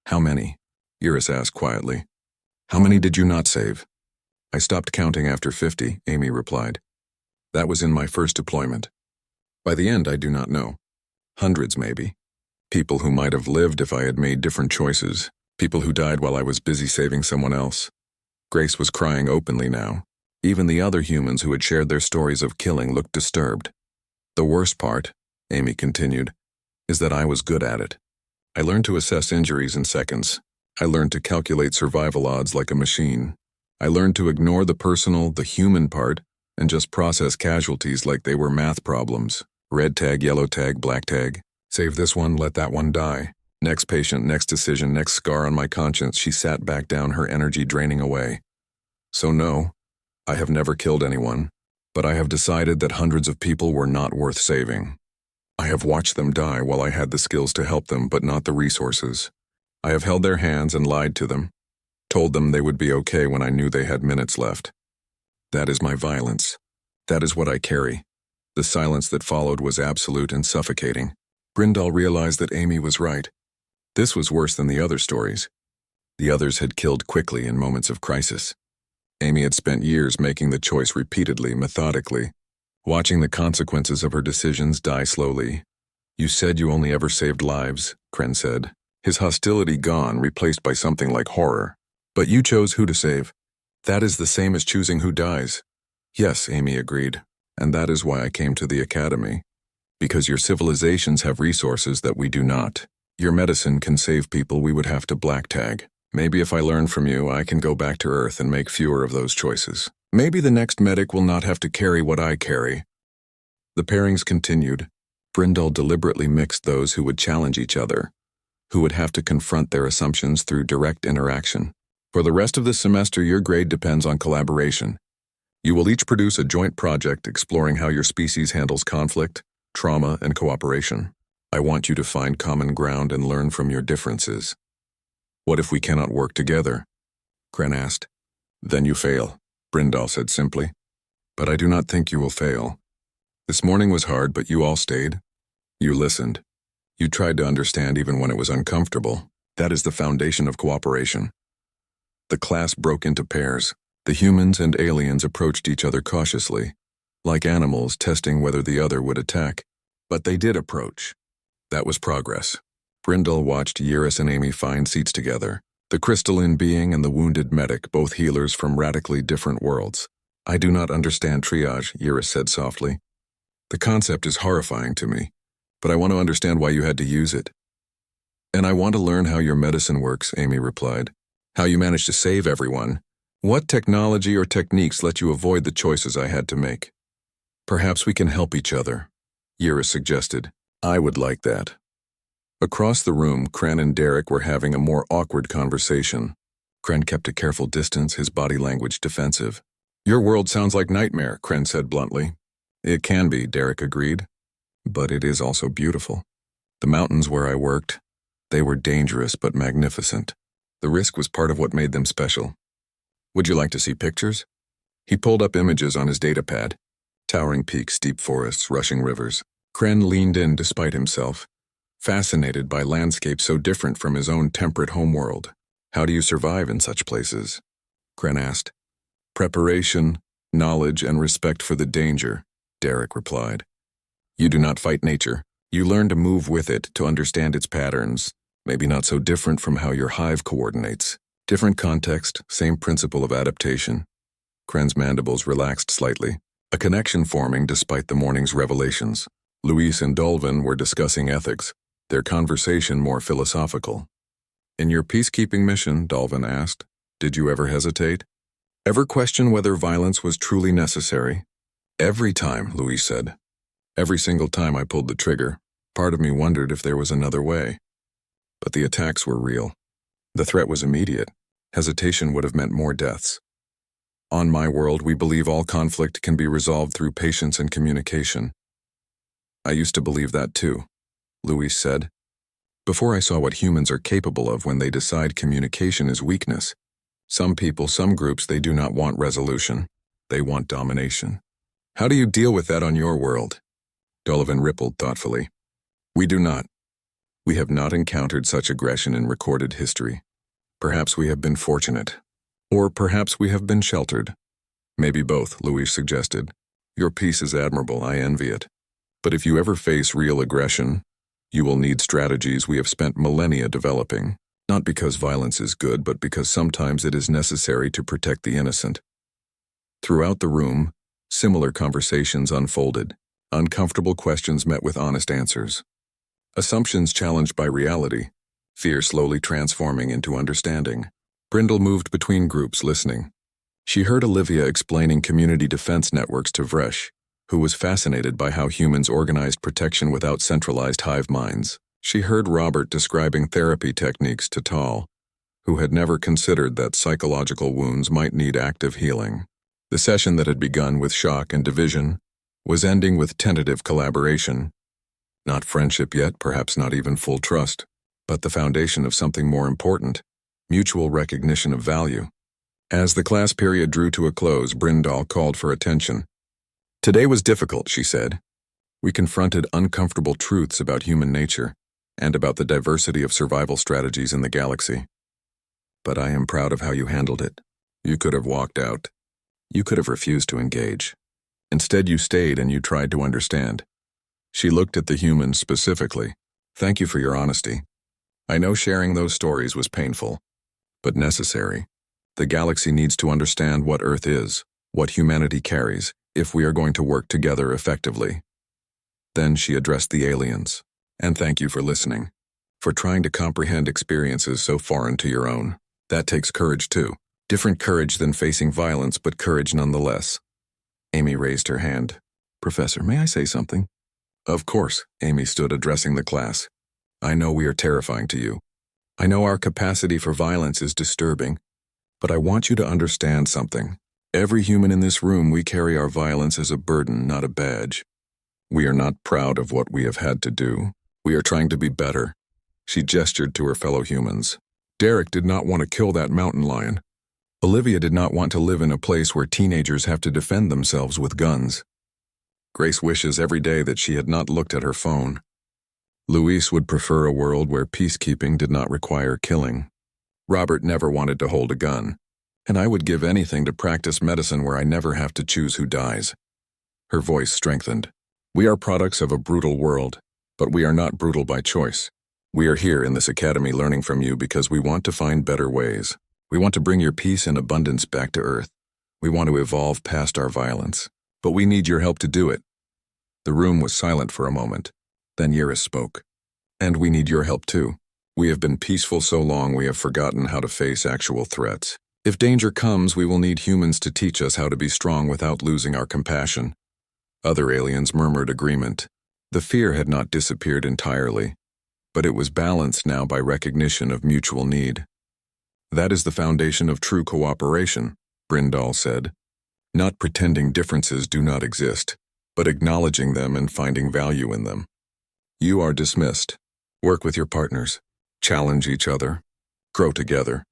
How many? Eurus asked quietly. How many did you not save? I stopped counting after 50, Amy replied. That was in my first deployment. By the end, I do not know. Hundreds, maybe. People who might have lived if I had made different choices. People who died while I was busy saving someone else. Grace was crying openly now. Even the other humans who had shared their stories of killing looked disturbed. The worst part, Amy continued, is that I was good at it. I learned to assess injuries in seconds. I learned to calculate survival odds like a machine. I learned to ignore the personal, the human part, and just process casualties like they were math problems. Red tag, yellow tag, black tag. Save this one, let that one die. Next patient, next decision, next scar on my conscience. She sat back down, her energy draining away. So no, I have never killed anyone, but I have decided that hundreds of people were not worth saving. I have watched them die while I had the skills to help them, but not the resources. I have held their hands and lied to them, told them they would be okay when I knew they had minutes left. That is my violence. That is what I carry. The silence that followed was absolute and suffocating. Brindal realized that Amy was right. This was worse than the other stories. The others had killed quickly in moments of crisis. Amy had spent years making the choice repeatedly, methodically, watching the consequences of her decisions die slowly. You said you only ever saved lives, Kren said, his hostility gone, replaced by something like horror. But you chose who to save. That is the same as choosing who dies. Yes, Amy agreed, and that is why I came to the academy. Because your civilizations have resources that we do not. Your medicine can save people we would have to black tag. Maybe if I learn from you, I can go back to Earth and make fewer of those choices. Maybe the next medic will not have to carry what I carry. The pairings continued. Brindal deliberately mixed those who would challenge each other, who would have to confront their assumptions through direct interaction. For the rest of this semester, your grade depends on collaboration. You will each produce a joint project exploring how your species handles conflict, trauma, and cooperation. I want you to find common ground and learn from your differences. What if we cannot work together? Kren asked. Then you fail, Brindal said simply. But I do not think you will fail. This morning was hard, but you all stayed. You listened. You tried to understand even when it was uncomfortable. That is the foundation of cooperation. The class broke into pairs. The humans and aliens approached each other cautiously, like animals testing whether the other would attack. But they did approach. That was progress. Brindal watched Eurus and Amy find seats together, the crystalline being and the wounded medic, both healers from radically different worlds. I do not understand triage, Eurus said softly. The concept is horrifying to me, but I want to understand why you had to use it. And I want to learn how your medicine works, Amy replied. How you managed to save everyone. What technology or techniques let you avoid the choices I had to make? Perhaps we can help each other, Eurus suggested. I would like that. Across the room, Kren and Derek were having a more awkward conversation. Kren kept a careful distance, his body language defensive. Your world sounds like nightmare, Kren said bluntly. It can be, Derek agreed. But it is also beautiful. The mountains where I worked, they were dangerous but magnificent. The risk was part of what made them special. Would you like to see pictures? He pulled up images on his datapad. Towering peaks, deep forests, rushing rivers. Kren leaned in despite himself, fascinated by landscapes so different from his own temperate homeworld. How do you survive in such places? Kren asked. Preparation, knowledge, and respect for the danger, Derek replied. You do not fight nature. You learn to move with it, to understand its patterns, maybe not so different from how your hive coordinates. Different context, same principle of adaptation. Kren's mandibles relaxed slightly, a connection forming despite the morning's revelations. Luis and Dolvin were discussing ethics, their conversation more philosophical. In your peacekeeping mission, Dolvin asked, did you ever hesitate? Ever question whether violence was truly necessary? Every time, Luis said. Every single time I pulled the trigger, part of me wondered if there was another way. But the attacks were real. The threat was immediate. Hesitation would have meant more deaths. On my world, we believe all conflict can be resolved through patience and communication. I used to believe that too, Luis said. Before I saw what humans are capable of when they decide communication is weakness. Some people, some groups, they do not want resolution. They want domination. How do you deal with that on your world? Dolvin rippled thoughtfully. We do not. We have not encountered such aggression in recorded history. Perhaps we have been fortunate. Or perhaps we have been sheltered. Maybe both, Luis suggested. Your peace is admirable, I envy it. But if you ever face real aggression, you will need strategies we have spent millennia developing, not because violence is good, but because sometimes it is necessary to protect the innocent. Throughout the room, similar conversations unfolded, uncomfortable questions met with honest answers. Assumptions challenged by reality, fear slowly transforming into understanding. Brindle moved between groups, listening. She heard Olivia explaining community defense networks to Vresh, who was fascinated by how humans organized protection without centralized hive minds. She heard Robert describing therapy techniques to Tal, who had never considered that psychological wounds might need active healing. The session that had begun with shock and division was ending with tentative collaboration. Not friendship yet, perhaps not even full trust, but the foundation of something more important, mutual recognition of value. As the class period drew to a close, Brindle called for attention. Today was difficult, she said. We confronted uncomfortable truths about human nature and about the diversity of survival strategies in the galaxy. But I am proud of how you handled it. You could have walked out. You could have refused to engage. Instead, you stayed and you tried to understand. She looked at the humans specifically. Thank you for your honesty. I know sharing those stories was painful, but necessary. The galaxy needs to understand what Earth is, what humanity carries, if we are going to work together effectively. Then she addressed the aliens. And thank you for listening, for trying to comprehend experiences so foreign to your own. That takes courage too. Different courage than facing violence, but courage nonetheless. Amy raised her hand. Professor, may I say something? Of course, Amy stood addressing the class. I know we are terrifying to you. I know our capacity for violence is disturbing, but I want you to understand something. Every human in this room, we carry our violence as a burden, not a badge. We are not proud of what we have had to do. We are trying to be better. She gestured to her fellow humans. Derek did not want to kill that mountain lion. Olivia did not want to live in a place where teenagers have to defend themselves with guns. Grace wishes every day that she had not looked at her phone. Luis would prefer a world where peacekeeping did not require killing. Robert never wanted to hold a gun, and I would give anything to practice medicine where I never have to choose who dies. Her voice strengthened. We are products of a brutal world, but we are not brutal by choice. We are here in this academy learning from you because we want to find better ways. We want to bring your peace and abundance back to Earth. We want to evolve past our violence, but we need your help to do it. The room was silent for a moment. Then Yira spoke. And we need your help too. We have been peaceful so long we have forgotten how to face actual threats. If danger comes, we will need humans to teach us how to be strong without losing our compassion. Other aliens murmured agreement. The fear had not disappeared entirely, but it was balanced now by recognition of mutual need. That is the foundation of true cooperation, Brindal said. Not pretending differences do not exist, but acknowledging them and finding value in them. You are dismissed. Work with your partners. Challenge each other. Grow together.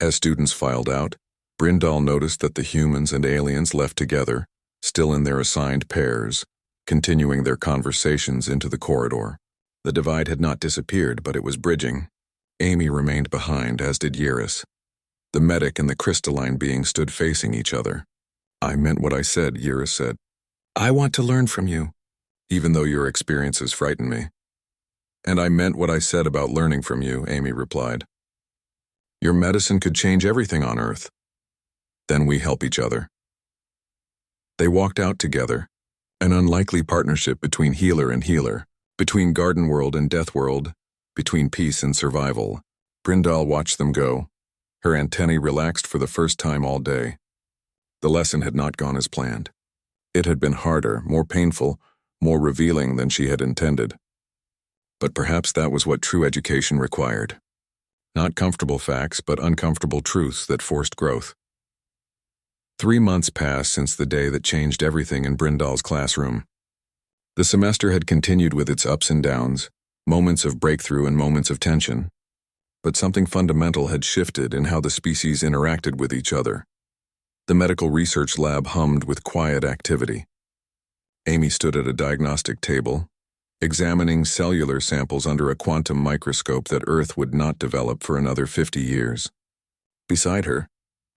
As students filed out, Brindal noticed that the humans and aliens left together, still in their assigned pairs, continuing their conversations into the corridor. The divide had not disappeared, but it was bridging. Amy remained behind, as did Yiris. The medic and the crystalline being stood facing each other. I meant what I said, Yiris said. I want to learn from you, even though your experiences frighten me. And I meant what I said about learning from you, Amy replied. Your medicine could change everything on Earth. Then we help each other. They walked out together, an unlikely partnership between healer and healer, between Garden World and Deathworld, between peace and survival. Brindal watched them go, her antennae relaxed for the first time all day. The lesson had not gone as planned. It had been harder, more painful, more revealing than she had intended. But perhaps that was what true education required. Not comfortable facts, but uncomfortable truths that forced growth. 3 months passed since the day that changed everything in Brindal's classroom. The semester had continued with its ups and downs, moments of breakthrough and moments of tension. But something fundamental had shifted in how the species interacted with each other. The medical research lab hummed with quiet activity. Amy stood at a diagnostic table, examining cellular samples under a quantum microscope that Earth would not develop for another 50 years. Beside her,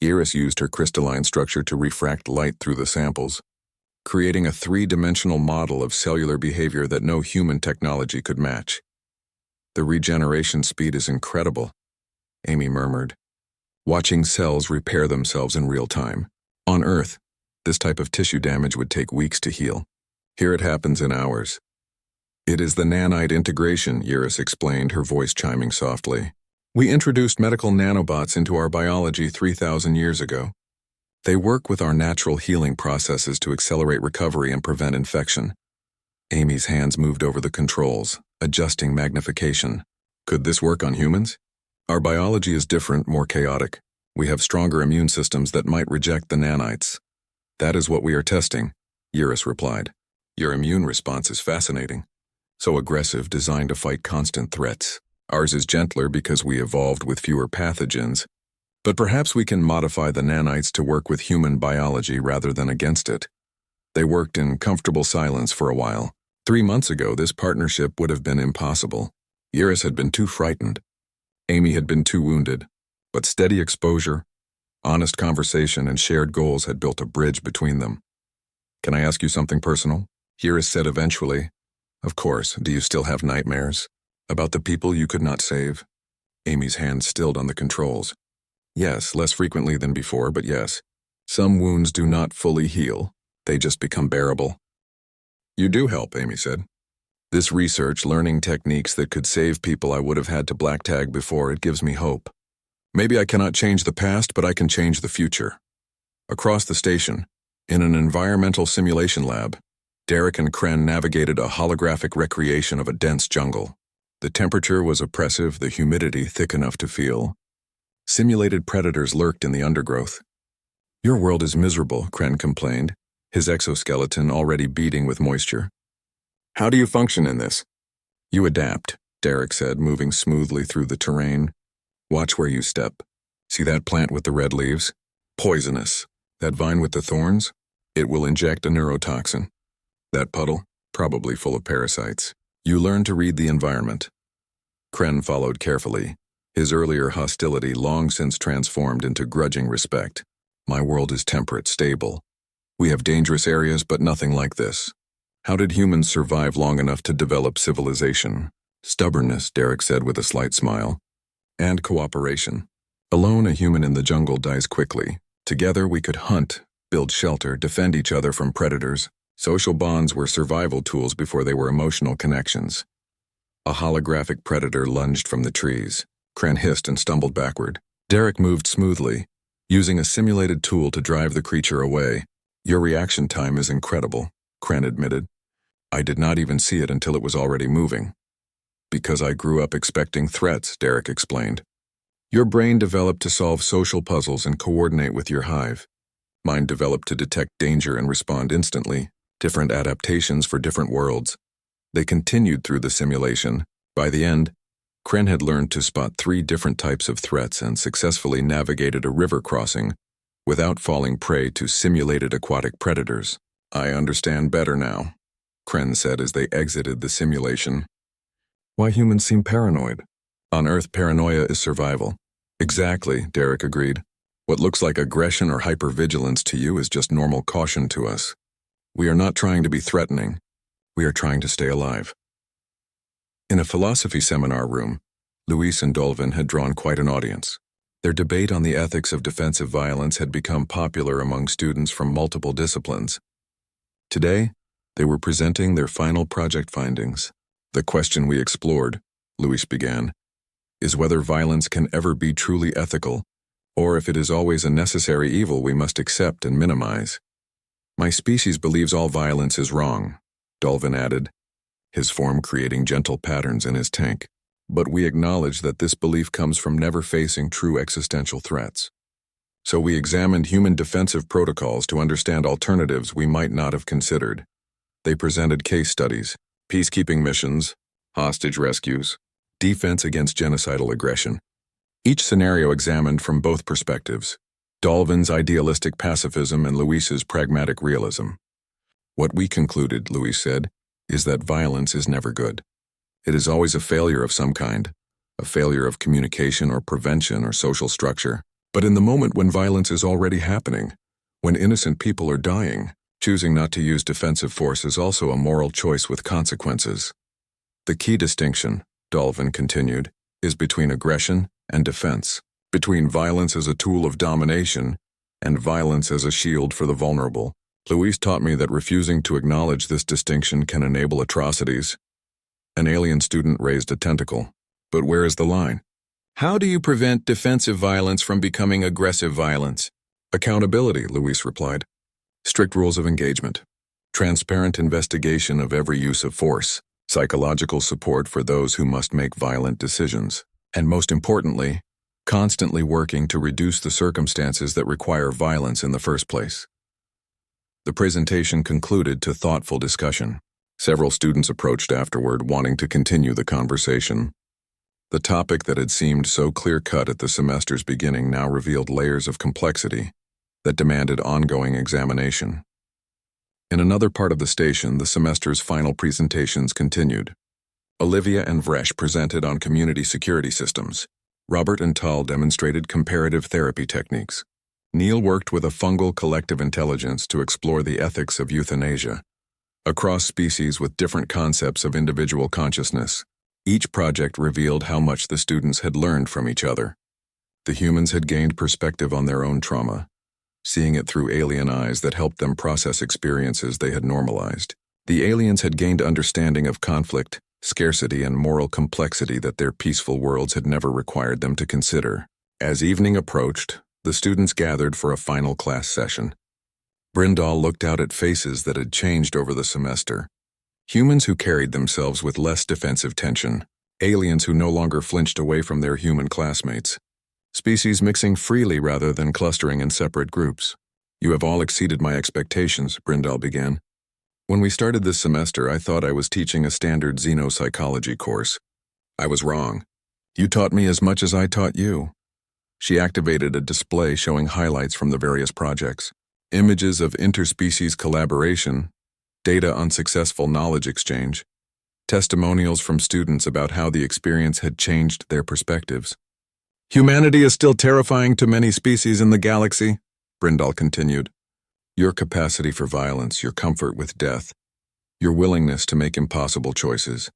Yiris used her crystalline structure to refract light through the samples, creating a 3-dimensional model of cellular behavior that no human technology could match. The regeneration speed is incredible, Amy murmured, watching cells repair themselves in real time. On Earth, this type of tissue damage would take weeks to heal. Here it happens in hours. It is the nanite integration, Yiris explained, her voice chiming softly. We introduced medical nanobots into our biology 3,000 years ago. They work with our natural healing processes to accelerate recovery and prevent infection. Amy's hands moved over the controls, adjusting magnification. Could this work on humans? Our biology is different, more chaotic. We have stronger immune systems that might reject the nanites. That is what we are testing, Yiris replied. Your immune response is fascinating. So aggressive, designed to fight constant threats. Ours is gentler because we evolved with fewer pathogens. But perhaps we can modify the nanites to work with human biology rather than against it. They worked in comfortable silence for a while. 3 months ago, this partnership would have been impossible. Yiris had been too frightened. Amy had been too wounded. But steady exposure, honest conversation, and shared goals had built a bridge between them. Can I ask you something personal? Yiris said eventually. Of course. Do you still have nightmares? About the people you could not save? Amy's hand stilled on the controls. Yes, less frequently than before, but yes. Some wounds do not fully heal. They just become bearable. You do help, Amy said. This research, learning techniques that could save people I would have had to black tag before, it gives me hope. Maybe I cannot change the past, but I can change the future. Across the station, in an environmental simulation lab, Derek and Kren navigated a holographic recreation of a dense jungle. The temperature was oppressive, the humidity thick enough to feel. Simulated predators lurked in the undergrowth. Your world is miserable, Kren complained, his exoskeleton already beating with moisture. How do you function in this? You adapt, Derek said, moving smoothly through the terrain. Watch where you step. See that plant with the red leaves? Poisonous. That vine with the thorns? It will inject a neurotoxin. That puddle? Probably full of parasites. You learn to read the environment. Kren followed carefully, his earlier hostility long since transformed into grudging respect. My world is temperate, stable. We have dangerous areas, but nothing like this. How did humans survive long enough to develop civilization? Stubbornness, Derek said with a slight smile. And cooperation. Alone, a human in the jungle dies quickly. Together, we could hunt, build shelter, defend each other from predators. Social bonds were survival tools before they were emotional connections. A holographic predator lunged from the trees. Kren hissed and stumbled backward. Derek moved smoothly, using a simulated tool to drive the creature away. Your reaction time is incredible, Kren admitted. I did not even see it until it was already moving. Because I grew up expecting threats, Derek explained. Your brain developed to solve social puzzles and coordinate with your hive. Mine developed to detect danger and respond instantly, different adaptations for different worlds. They continued through the simulation. By the end, Kren had learned to spot 3 different types of threats and successfully navigated a river crossing without falling prey to simulated aquatic predators. I understand better now, Kren said as they exited the simulation. Why humans seem paranoid? On Earth, paranoia is survival. Exactly, Derek agreed. What looks like aggression or hypervigilance to you is just normal caution to us. We are not trying to be threatening. We are trying to stay alive. In a philosophy seminar room, Luis and Dolvin had drawn quite an audience. Their debate on the ethics of defensive violence had become popular among students from multiple disciplines. Today, they were presenting their final project findings. The question we explored, Luis began, is whether violence can ever be truly ethical, or if it is always a necessary evil we must accept and minimize. My species believes all violence is wrong, Dolvin added, his form creating gentle patterns in his tank. But we acknowledge that this belief comes from never facing true existential threats. So we examined human defensive protocols to understand alternatives we might not have considered. They presented case studies, peacekeeping missions, hostage rescues, defense against genocidal aggression. Each scenario examined from both perspectives, Dolvin's idealistic pacifism and Luis's pragmatic realism. What we concluded, Luis said, is that violence is never good. It is always a failure of some kind, a failure of communication or prevention or social structure. But in the moment when violence is already happening, when innocent people are dying, choosing not to use defensive force is also a moral choice with consequences. The key distinction, Dolvin continued, is between aggression and defense, between violence as a tool of domination and violence as a shield for the vulnerable. Luis taught me that refusing to acknowledge this distinction can enable atrocities. An alien student raised a tentacle. But where is the line? How do you prevent defensive violence from becoming aggressive violence? Accountability, Luis replied. Strict rules of engagement. Transparent investigation of every use of force. Psychological support for those who must make violent decisions. And most importantly, constantly working to reduce the circumstances that require violence in the first place. The presentation concluded to thoughtful discussion. Several students approached afterward, wanting to continue the conversation. The topic that had seemed so clear-cut at the semester's beginning now revealed layers of complexity that demanded ongoing examination. In another part of the station, the semester's final presentations continued. Olivia and Vresh presented on community security systems. Robert and Tal demonstrated comparative therapy techniques. Neil worked with a fungal collective intelligence to explore the ethics of euthanasia. Across species with different concepts of individual consciousness, each project revealed how much the students had learned from each other. The humans had gained perspective on their own trauma, seeing it through alien eyes that helped them process experiences they had normalized. The aliens had gained understanding of conflict, scarcity, and moral complexity that their peaceful worlds had never required them to consider. As evening approached, the students gathered for a final class session. Brindal looked out at faces that had changed over the semester. Humans who carried themselves with less defensive tension, aliens who no longer flinched away from their human classmates, species mixing freely rather than clustering in separate groups. You have all exceeded my expectations, Brindal began. When we started this semester, I thought I was teaching a standard xenopsychology course. I was wrong. You taught me as much as I taught you. She activated a display showing highlights from the various projects. Images of interspecies collaboration, data on successful knowledge exchange, testimonials from students about how the experience had changed their perspectives. Humanity is still terrifying to many species in the galaxy, Brindal continued. Your capacity for violence, your comfort with death, your willingness to make impossible choices.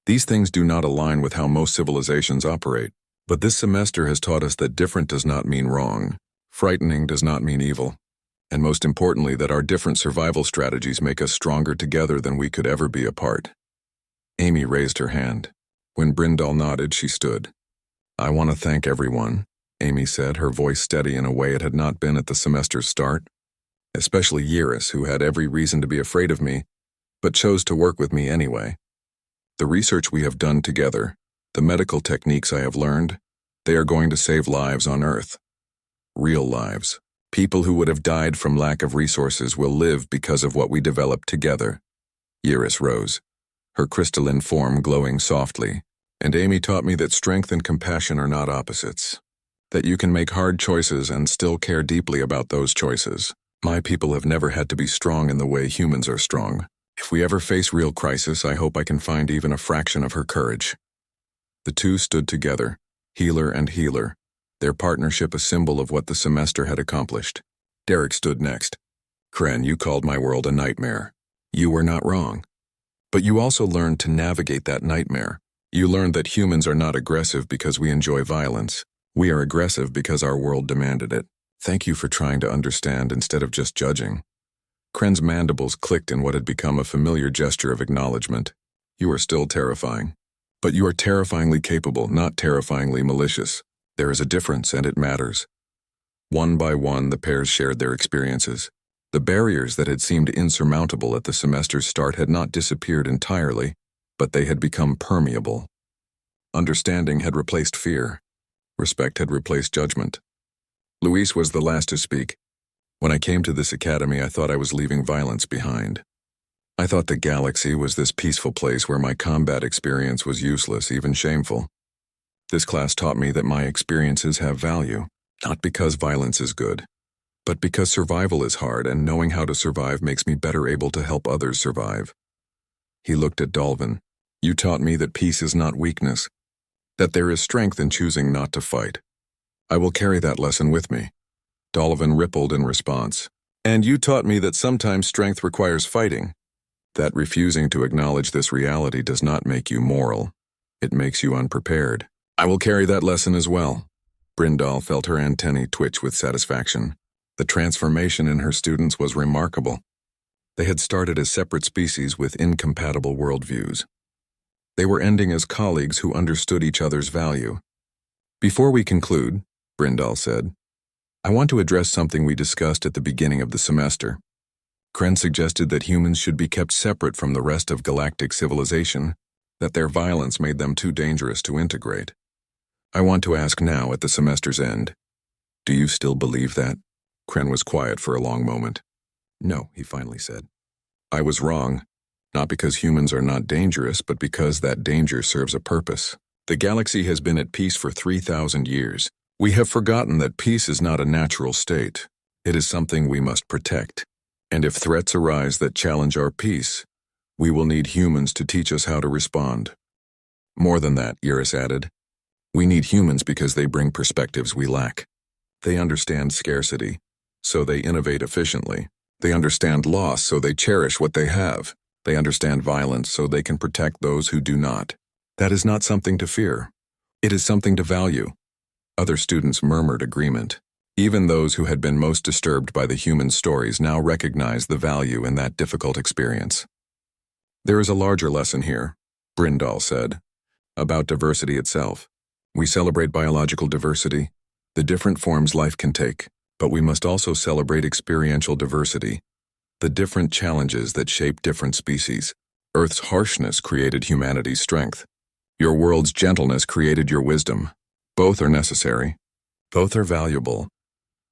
These things do not align with how most civilizations operate, but this semester has taught us that different does not mean wrong, frightening does not mean evil. And most importantly, that our different survival strategies make us stronger together than we could ever be apart. Amy raised her hand. When Brindal nodded, she stood. I want to thank everyone, Amy said, her voice steady in a way it had not been at the semester's start. Especially Yiris, who had every reason to be afraid of me, but chose to work with me anyway. The research we have done together, the medical techniques I have learned, They are going to save lives on Earth. Real lives. People who would have died from lack of resources will live because of what we developed together. Iris rose, her crystalline form glowing softly, and Amy taught me that strength and compassion are not opposites. That you can make hard choices and still care deeply about those choices. My people have never had to be strong in the way humans are strong. If we ever face real crisis, I hope I can find even a fraction of her courage. The two stood together, healer and healer, their partnership a symbol of what the semester had accomplished. Derek stood next. Kren, you called my world a nightmare. You were not wrong. But you also learned to navigate that nightmare. You learned that humans are not aggressive because we enjoy violence. We are aggressive because our world demanded it. Thank you for trying to understand instead of just judging. Kren's mandibles clicked in what had become a familiar gesture of acknowledgement. You are still terrifying. But you are terrifyingly capable, not terrifyingly malicious. There is a difference, and it matters. One by one, the pairs shared their experiences. The barriers that had seemed insurmountable at the semester's start had not disappeared entirely, but they had become permeable. Understanding had replaced fear. Respect had replaced judgment. Luis was the last to speak. When I came to this academy, I thought I was leaving violence behind. I thought the galaxy was this peaceful place where my combat experience was useless, even shameful. This class taught me that my experiences have value, not because violence is good, but because survival is hard, and knowing how to survive makes me better able to help others survive. He looked at Dolvin. You taught me that peace is not weakness, that there is strength in choosing not to fight. I will carry that lesson with me. Dolvin rippled in response. And you taught me that sometimes strength requires fighting, that refusing to acknowledge this reality does not make you moral. It makes you unprepared. I will carry that lesson as well. Brindal felt her antennae twitch with satisfaction. The transformation in her students was remarkable. They had started as separate species with incompatible worldviews. They were ending as colleagues who understood each other's value. Before we conclude, Brindal said, I want to address something we discussed at the beginning of the semester. Kren suggested that humans should be kept separate from the rest of galactic civilization, that their violence made them too dangerous to integrate. I want to ask now at the semester's end, do you still believe that? Kren was quiet for a long moment. No, he finally said. I was wrong, not because humans are not dangerous, but because that danger serves a purpose. The galaxy has been at peace for 3,000 years. We have forgotten that peace is not a natural state. It is something we must protect. And if threats arise that challenge our peace, we will need humans to teach us how to respond. More than that, Iris added, we need humans because they bring perspectives we lack. They understand scarcity, so they innovate efficiently. They understand loss, so they cherish what they have. They understand violence, so they can protect those who do not. That is not something to fear. It is something to value. Other students murmured agreement. Even those who had been most disturbed by the human stories now recognized the value in that difficult experience. There is a larger lesson here, Brindal said, about diversity itself. We celebrate biological diversity, the different forms life can take, but we must also celebrate experiential diversity, the different challenges that shape different species. Earth's harshness created humanity's strength. Your world's gentleness created your wisdom. Both are necessary. Both are valuable.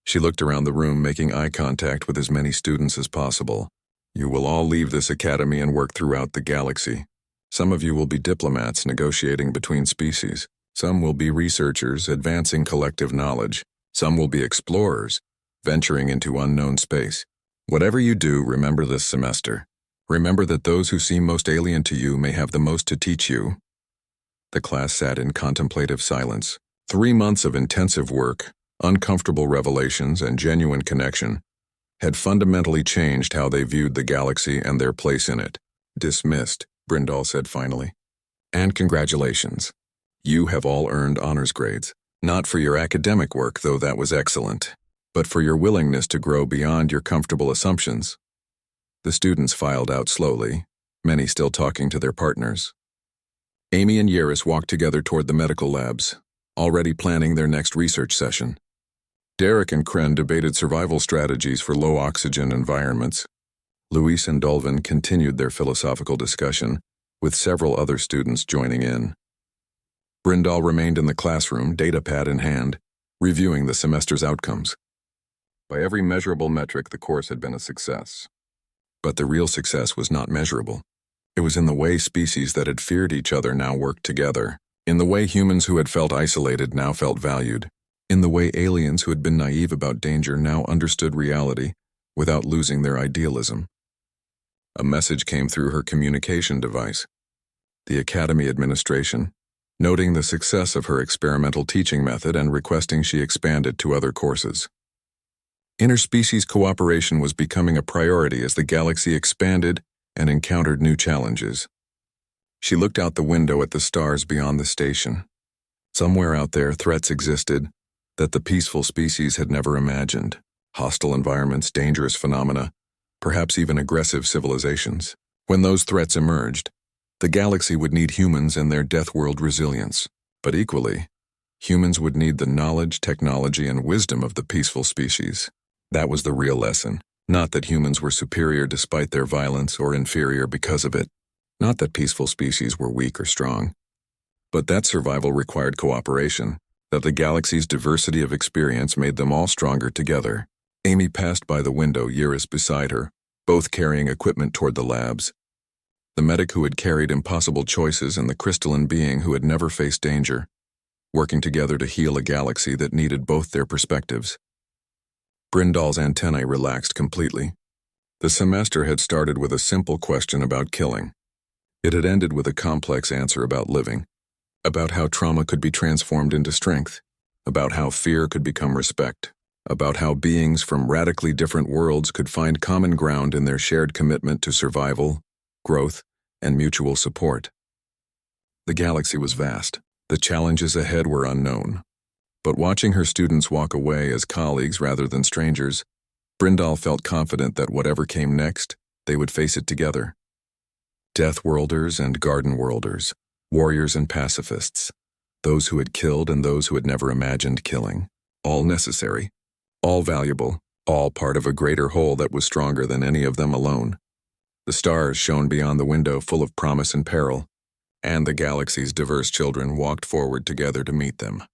She looked around the room, making eye contact with as many students as possible. You will all leave this academy and work throughout the galaxy. Some of you will be diplomats negotiating between species. Some will be researchers advancing collective knowledge. Some will be explorers, venturing into unknown space. Whatever you do, remember this semester. Remember that those who seem most alien to you may have the most to teach you. The class sat in contemplative silence. 3 months of intensive work, uncomfortable revelations, and genuine connection had fundamentally changed how they viewed the galaxy and their place in it. Dismissed, Brindal said finally. And congratulations. You have all earned honors grades, not for your academic work, though that was excellent, but for your willingness to grow beyond your comfortable assumptions. The students filed out slowly, many still talking to their partners. Amy and Yaris walked together toward the medical labs, already planning their next research session. Derek and Kren debated survival strategies for low-oxygen environments. Luis and Dolvin continued their philosophical discussion, with several other students joining in. Brindal remained in the classroom, datapad in hand, reviewing the semester's outcomes. By every measurable metric, the course had been a success. But the real success was not measurable. It was in the way species that had feared each other now worked together, in the way humans who had felt isolated now felt valued, in the way aliens who had been naive about danger now understood reality without losing their idealism. A message came through her communication device. The Academy administration, noting the success of her experimental teaching method and requesting she expand it to other courses. Interspecies cooperation was becoming a priority as the galaxy expanded and encountered new challenges. She looked out the window at the stars beyond the station. Somewhere out there, threats existed that the peaceful species had never imagined. Hostile environments, dangerous phenomena, perhaps even aggressive civilizations. When those threats emerged, the galaxy would need humans and their deathworld resilience. But equally, humans would need the knowledge, technology, and wisdom of the peaceful species. That was the real lesson. Not that humans were superior despite their violence or inferior because of it. Not that peaceful species were weak or strong. But that survival required cooperation, that the galaxy's diversity of experience made them all stronger together. Amy passed by the window, Eurus beside her, both carrying equipment toward the labs. The medic who had carried impossible choices and the crystalline being who had never faced danger, working together to heal a galaxy that needed both their perspectives. Brindal's antennae relaxed completely. The semester had started with a simple question about killing. It had ended with a complex answer about living, about how trauma could be transformed into strength, about how fear could become respect, about how beings from radically different worlds could find common ground in their shared commitment to survival, growth, and mutual support. The galaxy was vast. The challenges ahead were unknown. But watching her students walk away as colleagues rather than strangers, Brindal felt confident that whatever came next, they would face it together. Deathworlders and garden worlders, warriors and pacifists, those who had killed and those who had never imagined killing, all necessary, all valuable, all part of a greater whole that was stronger than any of them alone. The stars shone beyond the window full of promise and peril, and the galaxy's diverse children walked forward together to meet them.